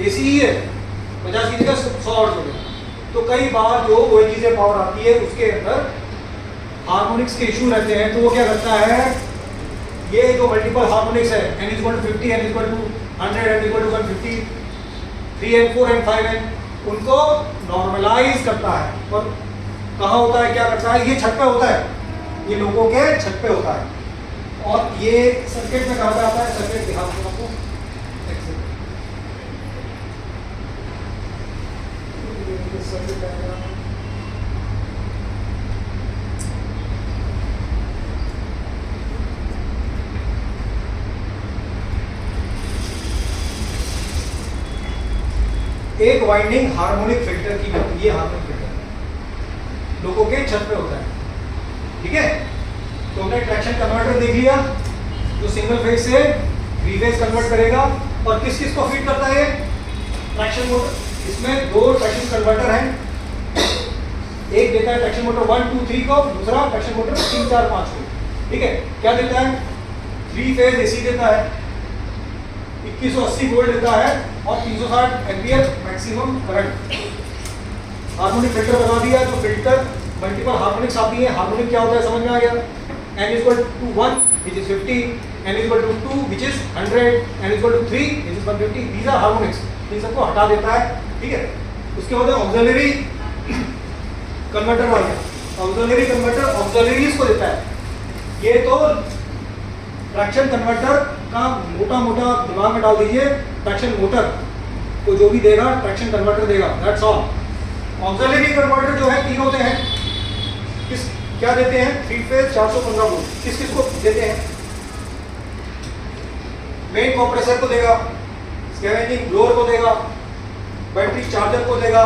एसी ही है, 50 की जगह 100 हर्ट्ज हो गया। तो कई बार जो वही चीजें पावर आती है उसके अंदर हार्मोनिक्स के इशू रहते हैं, तो वो क्या करता है? ये जो मल्टीपल हार्मोनिक्स है n=50, n=100, n=150, 3n, 4n, 5n, उनको नॉर्मलाइज करता है। और कहाँ होता है, क्या करता है? ये छत पे होता है, ये लोगों के छत पे होता है। और ये सर्किट में कहाँ पे आता है? सर्किट दिखा दूँ आपको। एक वाइंडिंग हार्मोनिक फिल्टर की होती है। ये हार्मोनिक फिल्टर लोगों के छत पे होता है, ठीक है। तो हमने ट्रैक्शन कन्वर्टर देख लिया जो सिंगल फेज से 3 फेज कन्वर्ट करेगा। और किस किस को फीड करता है? Traction motor. इसमें 2 ट्रैक्शन कन्वर्टर हैं, एक देता है ट्रैक्शन मोटर 1 2 3 को, दूसरा ट्रैक्शन मोटर 3 4 5 को, ठीक है। क्या देता है? 3 फेज एसी देता है, 2180 वोल्ट देता है और 360 ampere maximum current. Harmonic filter बना दिया। जो फिल्टर मल्टीपल हार्मोनिक्स आती है, हार्मोनिक क्या होता है समझ में आ गया? n=1 which is 50, n=2 which is 100, n=3 which is 150। these are harmonics। इन सबको हटा देता है, ठीक है। उसके बाद ऑक्सिलरी कन्वर्टर आ गया। ऑक्सिलरी कन्वर्टर ऑक्सिलरीज को देता है। ये तो ट्रैक्शन कन्वर्टर का मोटा मोटा दिमाग में डाल दीजिए, ट्रैक्शन मोटर को जो भी देगा ट्रैक्शन कन्वर्टर देगा, दैट्स ऑल। ऑक्सिलरी कन्वर्टर जो है 3 होते हैं। किस क्या देते हैं? 3 फेज 415 वोल्ट। किस किस को देते हैं? मेन कंप्रेसर को देगा, स्कैवेंजिंग ब्लोअर को देगा, बैटरी चार्जर को देगा,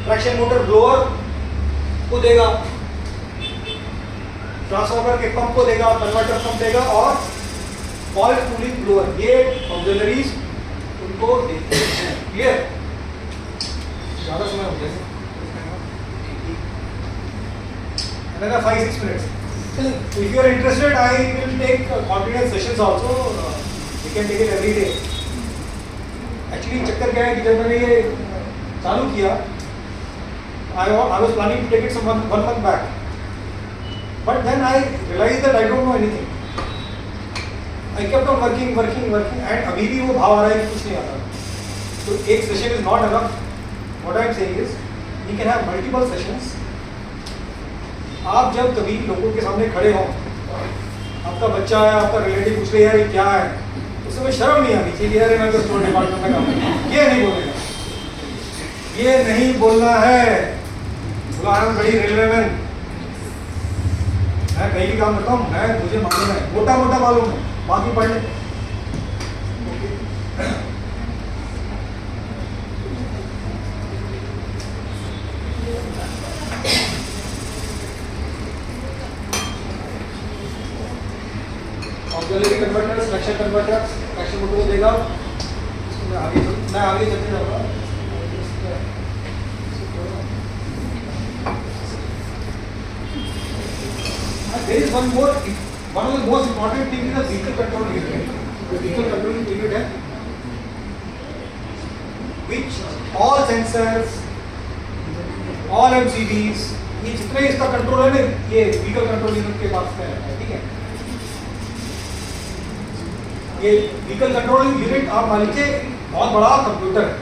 ट्रैक्शन मोटर ब्लोअर को देगा, ट्रांसफार्मर के पंप को देगा, कन्वर्टर पंप देगा और फॉल्स कूलिंग ब्लोअर, ये ऑक्सिलरीज उनको देते हैं। क्लियर? ज़्यादा समय हो गया, another 5-6 minutes. If you are interested, I will take continuous sessions also. We can take it every day. Actually चक्कर क्या है कि जब मैंने ये चालू किया, I was planning to take it some one month back, but then I realized that I don't know anything. I kept on working and अभी भी वो भाव आ रहा है कि कुछ नहीं आता। तो एक session is not enough. What I am saying is, we can have multiple sessions. आप जब कभी लोगों के सामने खड़े हो, आपका बच्चा है, आपका रिलेटिव पूछ रहे यार ये क्या है, उस समय शर्म नहीं आनी चाहिए यार मैं तो स्टोर डिपार्टमेंट में काम करता हूं। ये नहीं बोलेगा, ये नहीं बोलना है। बोला है बड़ी रेलवे मैन, मैं कहीं भी काम करता हूँ, मैं मुझे मालूम है, मोटा मोटा मालूम है, बाकी पढ़ ले। Auxiliary converter, structure converter, traction motor को देगा। मैं आगे चलते जाऊंगा। There is one of the most important thing is the vehicle control unit. The vehicle control unit है, which all sensors, all MCBs, ये जितने इसका कंट्रोल है ना, ये vehicle control unit के पास में रहता है, ठीक है? ये व्हीकल कंट्रोल यूनिट आप मान लीजिए बहुत बड़ा कंप्यूटर है,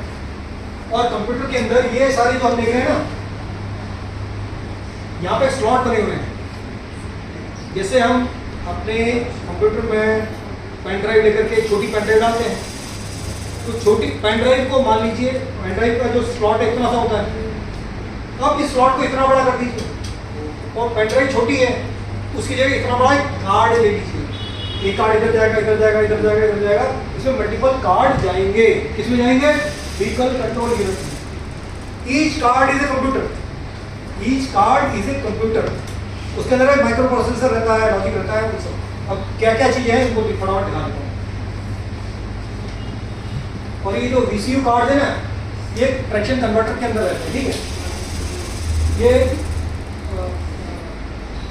और कंप्यूटर के अंदर ये सारे जो हम देख रहे हैं ना, यहाँ पे स्लॉट बने हुए हैं। जैसे हम अपने कंप्यूटर में पेन ड्राइव लेकर के छोटी पेन ड्राइव डालते हैं, तो छोटी पेन ड्राइव को मान लीजिए पेन ड्राइव का जो स्लॉट है इतना सा होता है, तो आप इस स्लॉट को इतना बड़ा कर दीजिए, और पेन ड्राइव छोटी है उसकी जगह इतना बड़ा एक कार्ड ले लीजिए। एक कार्ड इधर जाएगा, इधर जाएगा, इधर जाएगा, इधर जाएगा, इसमें मल्टीपल कार्ड जाएंगे। किसमें जाएंगे? Vehicle control unit. Each card is a computer, each card is a computer. उसके अंदर एक माइक्रो प्रोसेसर रहता है, लॉजिक रहता है, वो सब। अब क्या क्या चीजें हैं इनको फटाफट दिखा देता हूँ। और ये जो VCU कार्ड है ना, ये ट्रैक्शन कन्वर्टर के अंदर रहते हैं, ठीक है? ये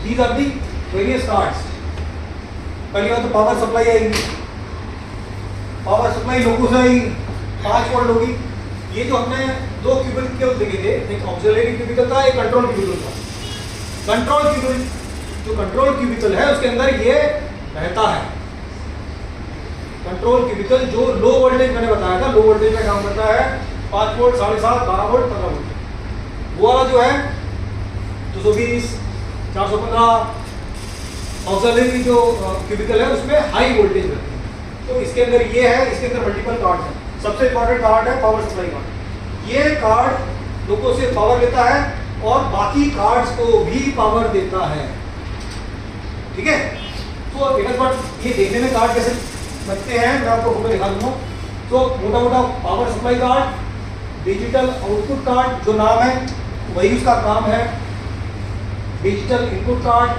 these are the various cards। पहली बात तो पावर सप्लाई आएगी, पावर सप्लाई लोगों से आएगी, 5 वोल्ट होगी। ये जो हमने 2 क्यूबिकल देखे थे, एक ऑक्सिलरी क्यूबिकल था, एक कंट्रोल क्यूबिकल था। कंट्रोल क्यूबिकल, जो कंट्रोल क्यूबिकल है उसके अंदर ये रहता है। कंट्रोल क्यूबिकल जो लो वोल्टेज मैंने बताया था, लो वोल्टेज में काम करता है, 5 वोल्ट, 7.5, 12 वोल्ट, 15 वोल्ट। वो वाला जो है 220, 415 ऑक्सिलरी जो क्यूबिकल है उसमें हाई वोल्टेज रहती है। तो इसके अंदर ये है, इसके अंदर मल्टीपल कार्ड है। सबसे इंपॉर्टेंट कार्ड है पावर सप्लाई कार्ड। ये कार्ड लोगों से पावर लेता है और बाकी कार्ड्स को भी पावर देता है, ठीक है? तो ये देखने में कार्ड कैसे बनते हैं मैं आपको ऊपर दिखा दूंगा। तो मोटा मोटा power supply card, digital output card जो नाम है वही उसका काम है, digital input card,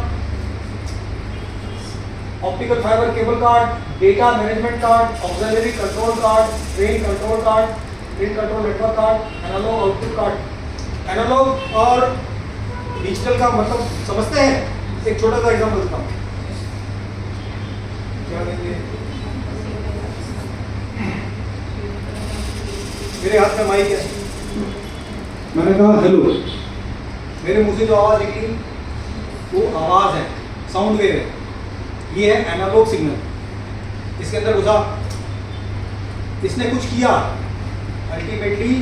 optical fibre cable card, data management card, auxiliary control card, train control card, train control network card, analogue output card. Analogue और डिजिटल का मतलब समझते हैं? एक छोटा सा एग्जांपल देता हूँ। क्या देंगे? मेरे हाथ में माइक है, मैंने कहा हेलो, मेरे मुंह से जो आवाज निकली वो आवाज है, साउंड वेव है। ये है एनालॉग सिग्नल। इसके अंदर घुसा, इसने कुछ किया, अल्टीमेटली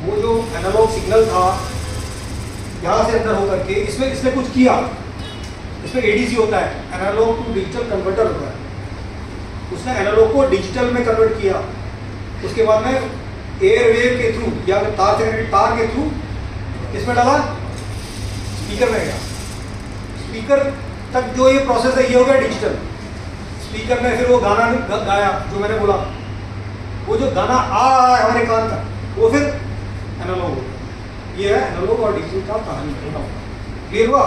वो जो एनालॉग सिग्नल था यहाँ से अंदर होकर के इसने कुछ किया। इसमें ADC होता है, एनालॉग टू डिजिटल कन्वर्टर होता है। उसने एनालॉग को डिजिटल में कन्वर्ट किया। उसके बाद में एयर वेव के थ्रू या तार के थ्रू किसमें डाला? स्पीकर में गया। स्पीकर तक जो ये प्रोसेस है ये हो गया डिजिटल। स्पीकर में फिर वो गाना गाया जो मैंने बोला, वो जो गाना आ रहा है हमारे कान तक, वो फिर एनालॉग हो गया। ये है एनालॉग और डिजिटल का कहानी। क्लियर हुआ?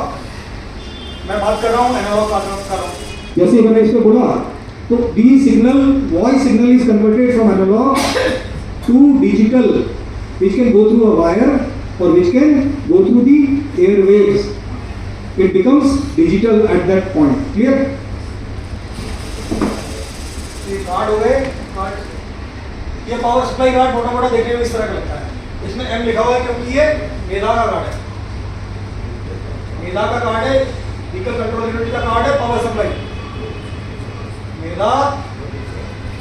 मैं बात कर रहा हूँ एनालॉग का कर रहा हूँ। जैसे मैंने इसमें बोला तो D signal, voice signal is converted from analogue to digital, which can go through a wire or which can go through the airwaves. It becomes digital at that point. Clear? ये कार्ड हो गए, card, ये power supply card मोटा मोटा देखने में इस तरह का लगता है। इसमें M लिखा हुआ है क्योंकि ये मेधा का कार्ड है, मेधा का कार्ड है, व्हीकल कंट्रोल यूनिट का कार्ड है, power supply Medha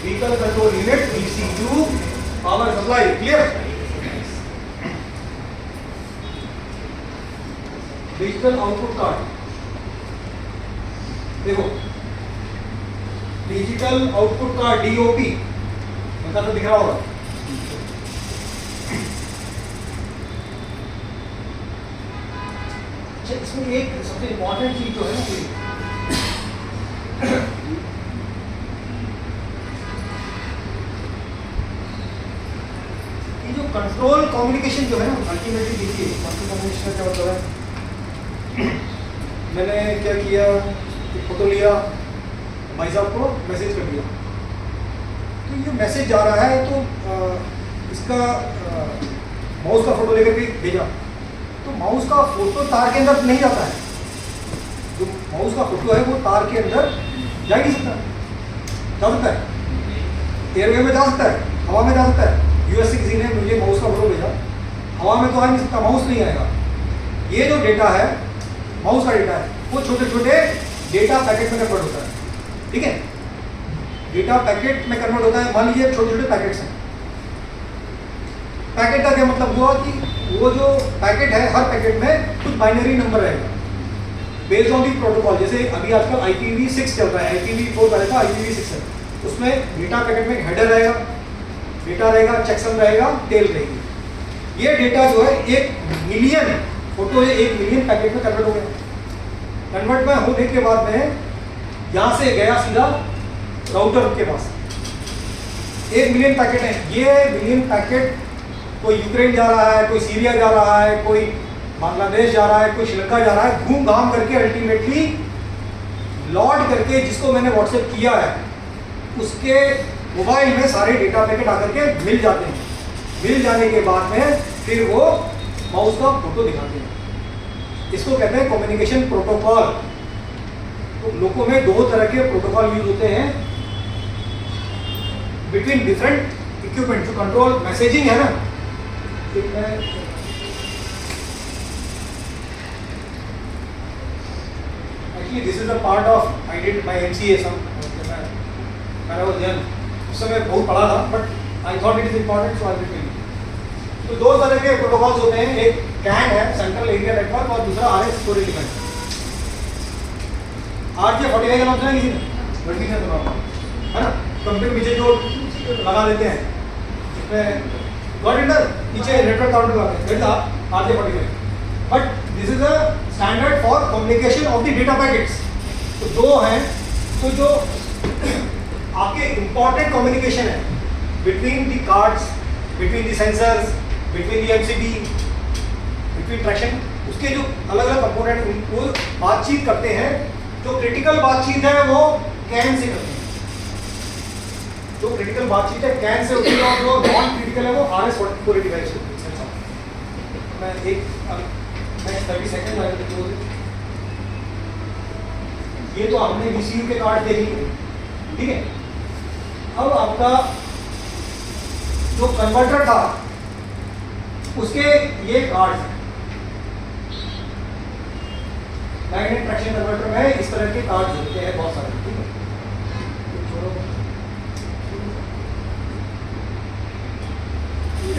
vehicle control unit VCU power supply. Clear? Digital output card, देखो डिजिटल आउटपुट कार्ड DOP मतलब तो दिख रहा होगा। अच्छा, इसमें एक सबसे इंपॉर्टेंट चीज जो है ना, ये जो कंट्रोल कम्युनिकेशन जो है ना, अल्टीमेटली देखिए कंट्रोल कम्युनिकेशन का मतलब है, मैंने क्या किया, एक फोटो लिया, भाई साहब को मैसेज कर दिया, तो ये मैसेज जा रहा है तो इसका माउस का फोटो लेकर के भेजा, तो माउस का फोटो तार के अंदर नहीं जाता है, जो माउस का फोटो है वो तार के अंदर जा नहीं सकता, जा सकता है एयरवे में जा सकता है, हवा में जा सकता है। यूएस से किसी ने मुझे माउस का फोटो भेजा, हवा में तो आ नहीं सकता, माउस नहीं आएगा। ये जो डेटा है माउस का डेटा है, वो छोटे छोटे डेटा पैकेट में कन्वर्ट होता है, ठीक है, डेटा पैकेट में कन्वर्ट होता है। मान लीजिए छोटे छोटे पैकेट्स हैं, पैकेट का क्या मतलब हुआ कि वो जो पैकेट है, हर पैकेट में कुछ बाइनरी नंबर रहेगा बेस्ड ऑन दी प्रोटोकॉल। जैसे अभी आजकल IPv6 चल रहा है, IPv4 पहले था, IPv6 है, उसमें डेटा पैकेट में हेडर रहेगा, डेटा रहेगा, चेकसम रहेगा, टेल रहेगी। ये डेटा जो है 1 मिलियन फोटो 1 मिलियन पैकेट में कन्वर्ट हो गया। कन्वर्ट में होने के बाद में यहाँ से गया सीधा राउटर के पास, 1 मिलियन पैकेट है, ये मिलियन पैकेट कोई यूक्रेन जा रहा है, कोई सीरिया जा रहा है, कोई बांग्लादेश जा रहा है, कोई श्रीलंका जा रहा है, घूम घाम करके अल्टीमेटली लॉड करके जिसको मैंने व्हाट्सएप किया है उसके मोबाइल में सारे डेटा पैकेट आकर के मिल जाते हैं। मिल जाने के बाद में फिर वो माउस का फोटो दिखाते हैं। इसको कहते हैं कम्युनिकेशन प्रोटोकॉल। तो लोगों में 2 तरह के प्रोटोकॉल यूज होते हैं बिटवीन डिफरेंट इक्विपमेंट। जो कंट्रोल मैसेजिंग है ना, actually this is a part of I did my MCA some मैंने वो ध्यान उस समय बहुत पढ़ा था, but I thought it is important so I will tell you. तो 2 तरह के प्रोटोकॉल्स होते हैं, एक CAN है, सेंट्रल एरिया नेटवर्क, और दूसरा RS स्टोरेज डिवाइस। RJ45 का नाम सुना किसी ने? लड़की ने सुना है ना, कंप्यूटर पीछे जो लगा लेते हैं जिसमें पीछे नेटवर्क काउंटर लगाते हैं, RJ45। But this is a standard for communication of the data packets. तो 2 हैं, तो जो आपके इंपॉर्टेंट कम्युनिकेशन है between the cards, between the sensors, between the MCB, between traction, उसके जो अलग अलग कंपोनेंट वो बातचीत करते हैं। जो क्रिटिकल बातचीत है वो CAN से करते हैं, जो क्रिटिकल बातचीत है CAN से होती है, और जो नॉन क्रिटिकल है वो RS45 से होती है। मैं नेक्स्ट 30 सेकंड ये तो हमने VCU के कार्ड देख लिए, ठीक है। अब आपका जो कन्वर्टर था उसके ये कार्ड हैं, मैग्नेट ट्रैक्शन कन्वर्टर में इस तरह के कार्ड होते हैं बहुत सारे, ठीक है।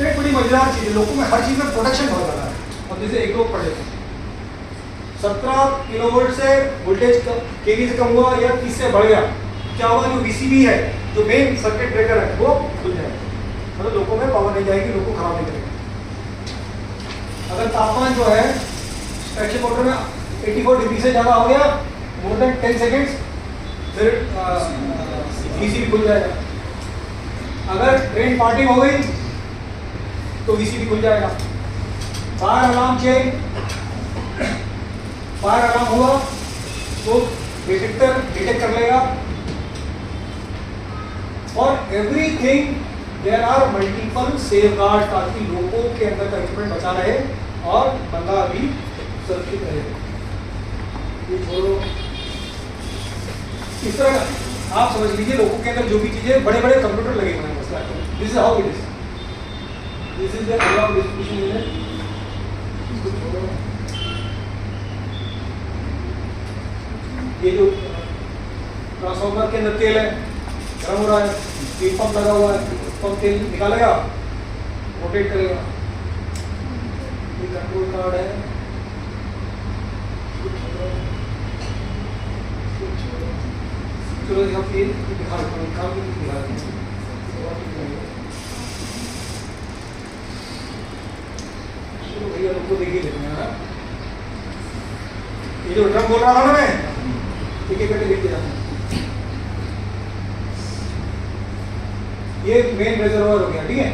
एक बड़ी मजेदार चीज है, लोगों में हर चीज में प्रोटेक्शन बहुत ज़्यादा है। अब जैसे एक लोग पढ़ लेते हैं 17 किलोवोल्ट से वोल्टेज केवी से कम हुआ या 30 से बढ़ गया, क्या होगा, जो VCB है, जो मेन सर्किट ब्रेकर है, वो खुल जाएगा, मतलब लोगों में पावर नहीं जाएगी, लोगों को खराब नहीं करेगा। अगर तापमान जो है ट्रैक्शन मोटर में 84 डिग्री से ज़्यादा हो गया, मोर देन 10 सेकेंड्स, फिर VCB खुल जाएगा। अगर ट्रेन पार्टी हो गई तो VCB खुल जाएगा। Fire alarm check, fire alarm हुआ तो डिटेक्टर डिटेक्ट कर लेगा, for everything there are multiple safeguard, ताकि लोगों के अंदर का इक्विपमेंट बचा रहे और बंदा भी सुरक्षित रहे। ये छोड़ो, इस तरह आप समझ लीजिए लोगों के अंदर जो भी चीजें, बड़े बड़े कंप्यूटर लगे हुए हैं मसला। This is how it is, this is the distribution unit. ये जो ट्रांसफार्मर के अंदर तेल है, गर्म हो रहा है, एक पंप लगा हुआ है, पंप तेल निकालेगा, रोटेट करेगा। ये कंट्रोल कार्ड है, चलो यहाँ पे दिखा देता हूँ, काम भी दिखा देता हूँ। चलो भैया लोग को देख ही लेते हैं। ये जो ड्रम बोल रहा था ना मैं, एक एक करके देखते जाते हैं। ये मेन रिजर्वायर हो गया, ठीक है,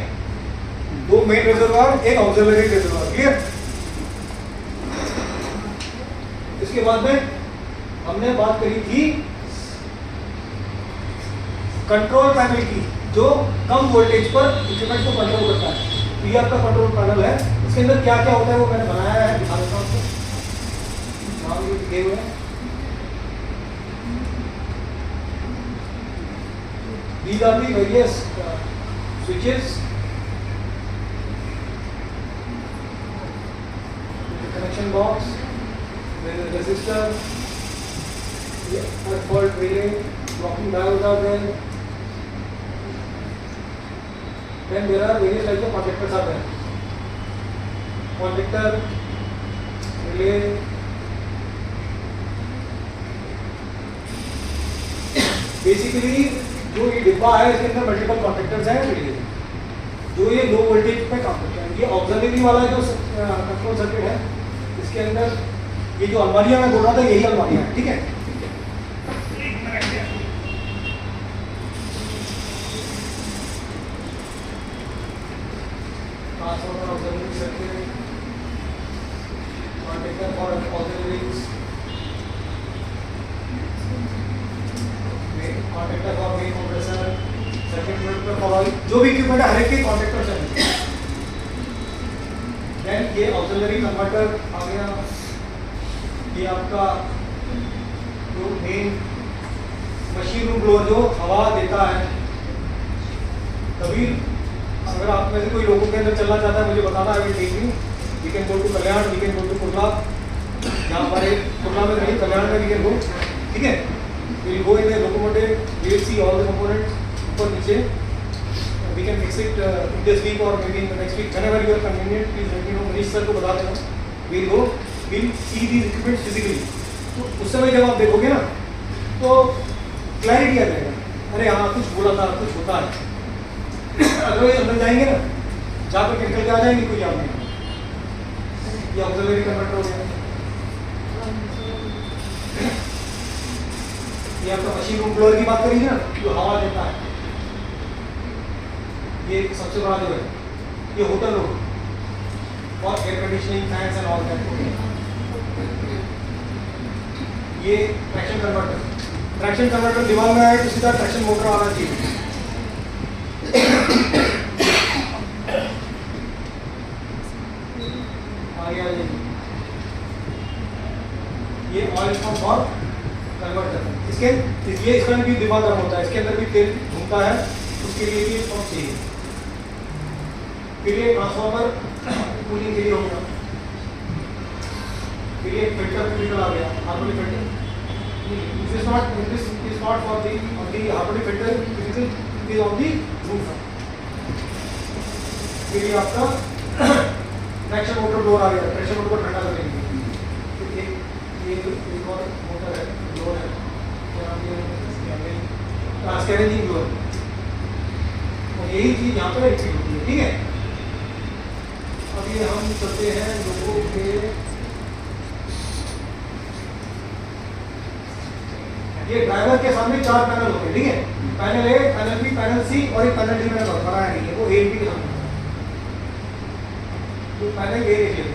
दो मेन रिजर्वायर, एक ऑक्सिलरी रिजर्वायर, क्लियर। इसके बाद में हमने बात करी थी कंट्रोल पैनल की, जो कम वोल्टेज पर इक्विपमेंट को कंट्रोल करता है। तो ये आपका कंट्रोल पैनल है, इसके अंदर क्या क्या होता है वो मैंने बनाया है, दिखा देता हूँ आपको। नाम भी दिए हुए हैं। These are the various switches, the connection box, then the resistor, the fault relay, blocking diodes are there. Then there are various types of contactors are there. Contactor, relay, basically जो ये डिब्बा है इसके अंदर मल्टीपल कॉन्टेक्टर्स हैं relay, जो ये low voltage पे काम करते हैं। ये ऑक्सिलरी वाला जो कंट्रोल सर्किट है, इसके अंदर ये जो अलमारियां मैं बोल रहा था, यही अलमारियां हैं, ठीक है। Transformer, auxiliary circuit, contactor for auxiliaries, contactor for main compressor, circuit breaker for जो भी इक्विपमेंट है, हर एक के कॉन्टेक्टर चाहिए। देन ये ऑक्सिलरी कन्वर्टर आ गया, ये आपका जो मेन मशीन रूम ब्लोअर जो हवा देता है। कभी अगर आप में से कोई लोगों के अंदर चलना चाहता है, मुझे बताना है, take me, we can go to Kalyan, we can go to Kurla, यहाँ पर कुर्ला में नहीं, कल्याण में वी कैन गो, ठीक है। we'll go in the locomotive, we will see all the components ऊपर नीचे, we can fix it in this week or maybe in the next week, whenever you are convenient, please let me know, Manish sir को बता देना। we'll go, we'll see these equipments physically। तो उस समय जब आप देखोगे ना तो क्लैरिटी आ जाएगा, अरे हाँ कुछ बोला था, कुछ होता है। अगर अंदर जाएंगे ना, जहाँ पर निकल के आ जाएंगे, कोई याद नहीं। ये ऑक्सिलरी कन्वर्टर हो गया, ये आपका मशीन रूम ब्लोअर की बात करेंगे ना, जो हवा देता है। ये सबसे बड़ा जो है, ये होटल रूम और air conditioning, fans and all that. ये ट्रैक्शन कन्वर्टर, ट्रैक्शन कन्वर्टर दिमाग में आए तो सीधा ट्रैक्शन मोटर आना चाहिए। आगे आ जाइए, ये ऑयल पंप और कन्वर्टर, इसके इसका भी दिमाग गर्म होता है, इसके अंदर भी तेल घूमता है, उसके लिए भी पंप चाहिए। फिर ये ट्रांसफार्मर कूलिंग के लिए होगा, फिर ये फिल्टर आ गया, harmonic filter. This is not for the harmonic filter, it is on the roof। फिर ये आपका ट्रैक्शन मोटर ब्लोअर आ गया, ट्रैक्शन मोटर को ठंडा करने के लिए। ये एक और मोटर है, ब्लोअर है, स्कैवेंजिंग ब्लोअर, और यही चीज यहाँ पर रिपीट होती है, ठीक है। अब ये हम चलते हैं लोगों के, ये ड्राइवर के सामने 4 पैनल होते हैं, ठीक है। पैनल ए, पैनल बी, पैनल सी और एक पैनल डी मैंने बनाया नहीं है, वो ए बी के सामने। तो पैनल ए देखिए,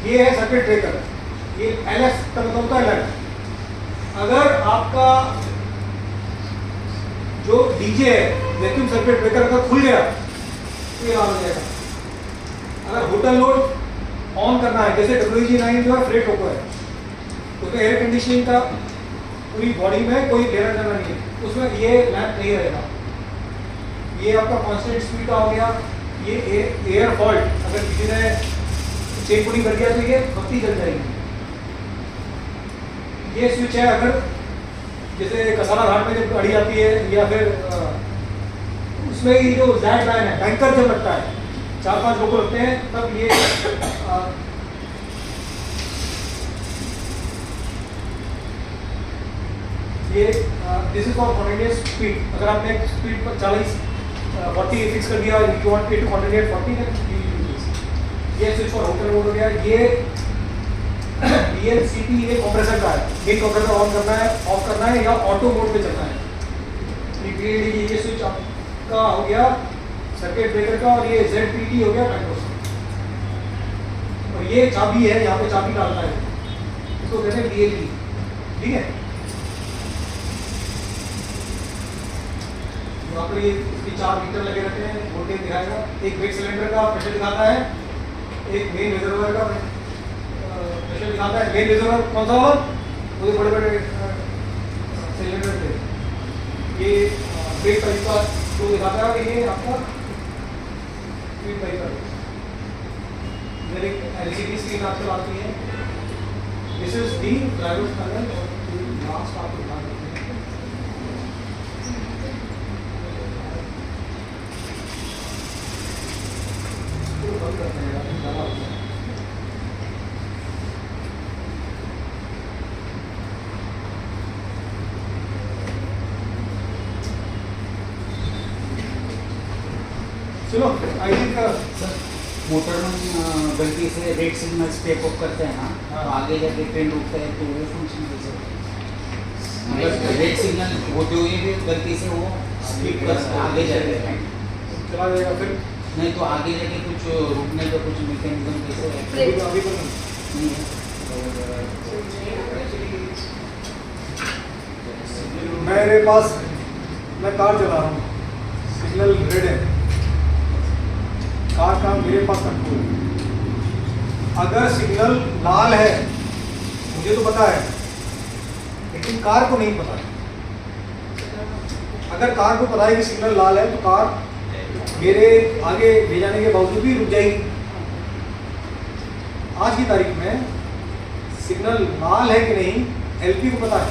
ये है सर्किट ब्रेकर। ये LF का मतलब होता है अलर्ट। अगर आपका जो डीजे है वैक्यूम सर्किट ब्रेकर अगर खुल गया तो ये ऑन हो जाएगा। अगर होटल लोड ऑन करना है, जैसे WG9 जो है फ्रेट होको है, उसमें एयर कंडीशनिंग का पूरी बॉडी में कोई लेना देना नहीं है, उसमें ये लैंप नहीं रहेगा। ये आपका कांस्टेंट स्पीड का हो गया। ये एयर फॉल्ट अगर किसी ने चेक पूरी कर दिया तो ये बत्ती जल जाएगी। ये स्विच है, अगर जैसे कसारा घाट में जब गाड़ी आती है या फिर उसमें ये जो जैट लाइन है, टैंकर जब लगता है, 4-5 लोग लगते हैं, तब ये this is for continuous speed. अगर आपने स्पीड पर 40 फिक्स कर दिया, you want it to continue at 40, ये स्विच फॉर होटल मोड हो गया। ये DLCP ये कंप्रेसर का है, ये कंप्रेसर ऑन करना है, ऑफ करना है या ऑटो मोड पे चलना है। ये स्विच आपका हो गया सर्किट ब्रेकर का, और ये ZPT हो गया कंट्रोल। और ये चाबी है, यहाँ पे चाबी डालता है, इसको कहते हैं DLE, ठीक है। यहाँ पर ये इसकी 4 मीटर लगे रहते हैं, वोल्टेज दिखाएगा। एक वेट सिलेंडर का प्रेशर दिखाता है, एक मेन रिजर्वर का प्रेशर दिखाता है। मेन रिजर्वर कौन सा होगा? वो बड़े बड़े सिलेंडर थे। ये ब्रेक पाइप का जो दिखाता है, ये आपका फीड पाइप का। इधर एक LCD स्क्रीन आपको आती है। This is the driver panel, और लास्ट आपको दिखा देते हैं। बंद करते हैं, ज़्यादा होता है। चलो आई थिंक मोटर में गलती से रेड सिग्नल स्टेप अप करते हैं ना, हाँ। तो आगे जाके ट्रेन रुकता है, तो वो फंक्शन कैसे? मतलब रेड सिग्नल होते हुए भी गलती से वो स्किप कर आगे जाके चला जाएगा फिर। नहीं तो आगे जाके कुछ रुकने का कुछ मैकेनिज्म कैसे है? अभी तो नहीं है। मेरे पास, मैं कार चला रहा हूँ, सिग्नल रेड है, कार का मेरे पास कंट्रोल है। अगर सिग्नल लाल है मुझे तो पता है, लेकिन कार को नहीं पता है। अगर कार को पता है कि सिग्नल लाल है तो कार मेरे आगे ले जाने के बावजूद भी रुक जाएगी। आज की तारीख में सिग्नल लाल है कि नहीं LP को पता है,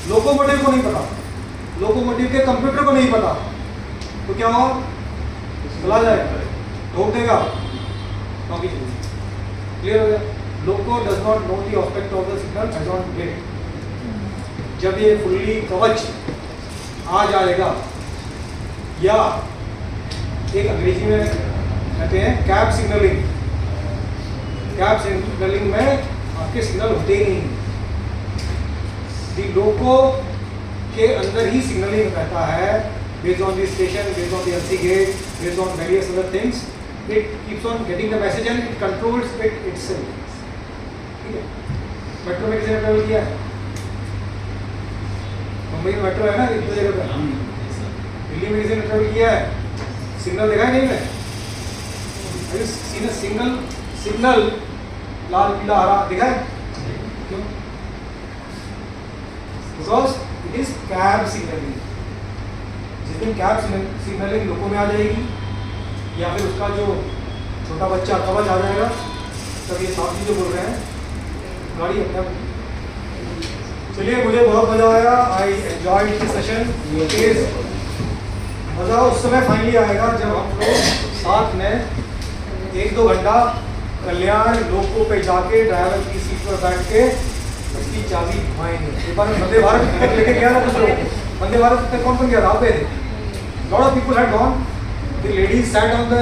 लोकोमोटिव को नहीं पता, लोकोमोटिव के कंप्यूटर को नहीं पता, तो क्या होगा? चला जाएगा, ठोक देगा, नौकरी चलेगी। क्लियर हो गया? Loco does not know the aspect of the signal as on date. जब ये फुल्ली कवच आ जाएगा, या एक अंग्रेजी में कहते हैं कैब सिग्नलिंग, कैब सिग्नलिंग में आपके सिग्नल होते ही नहीं। दी लोको के अंदर ही सिग्नलिंग रहता है, based on the station, based on the LC gate, based on various other things, it keeps on getting the message and it controls it itself. ठीक है? मेट्रो में किसी ने ट्रेवल किया है? मुंबई में मेट्रो है ना, एक दो जगह पे। दिल्ली में किसी ने ट्रेवल किया है? सिग्नल देखा है नहीं मैं? अभी सिग्नल लाल पीला हरा देखा है? क्यों? Because it is cab signaling. जिस दिन कैब सिग्नलिंग लोको में आ जाएगी, या फिर उसका जो छोटा बच्चा कवच आ जाएगा, तब ये साथ ही जो बोल रहे हैं गाड़ी अपने। चलिए, मुझे बहुत मज़ा आया। I enjoy this session. मज़ा उस समय फाइनली आएगा जब हम लोग साथ में 1-2 घंटा कल्याण लोको पे जाके ड्राइवर की सीट पर बैठ के उसकी चाबी घुमाएंगे। एक बार वंदे भारत लेके गया ना कुछ लोग, वंदे भारत में कौन गया? राव पे थे। lot of people had gone. The ladies sat on the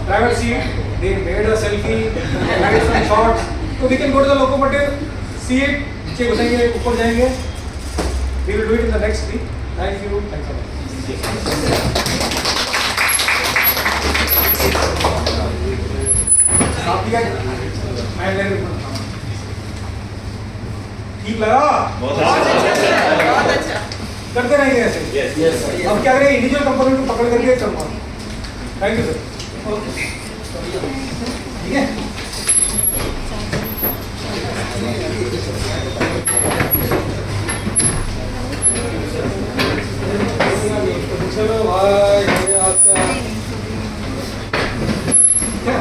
driver's seat, they made a selfie, had some shots. So we can go to the locomotive, see it, नीचे घुसेंगे, ऊपर जाएंगे. We will do it in the next week. Thank you. Thanks a lot. साथ ही ठीक लगा? बहुत अच्छा। करते रहेंगे ऐसे। Yes sir. अब क्या करें, इंडिविजुअल कंपोनेंट को पकड़ करके करूँगा। Thank you sir. ठीक है। चलो भाई, ये आपका क्या?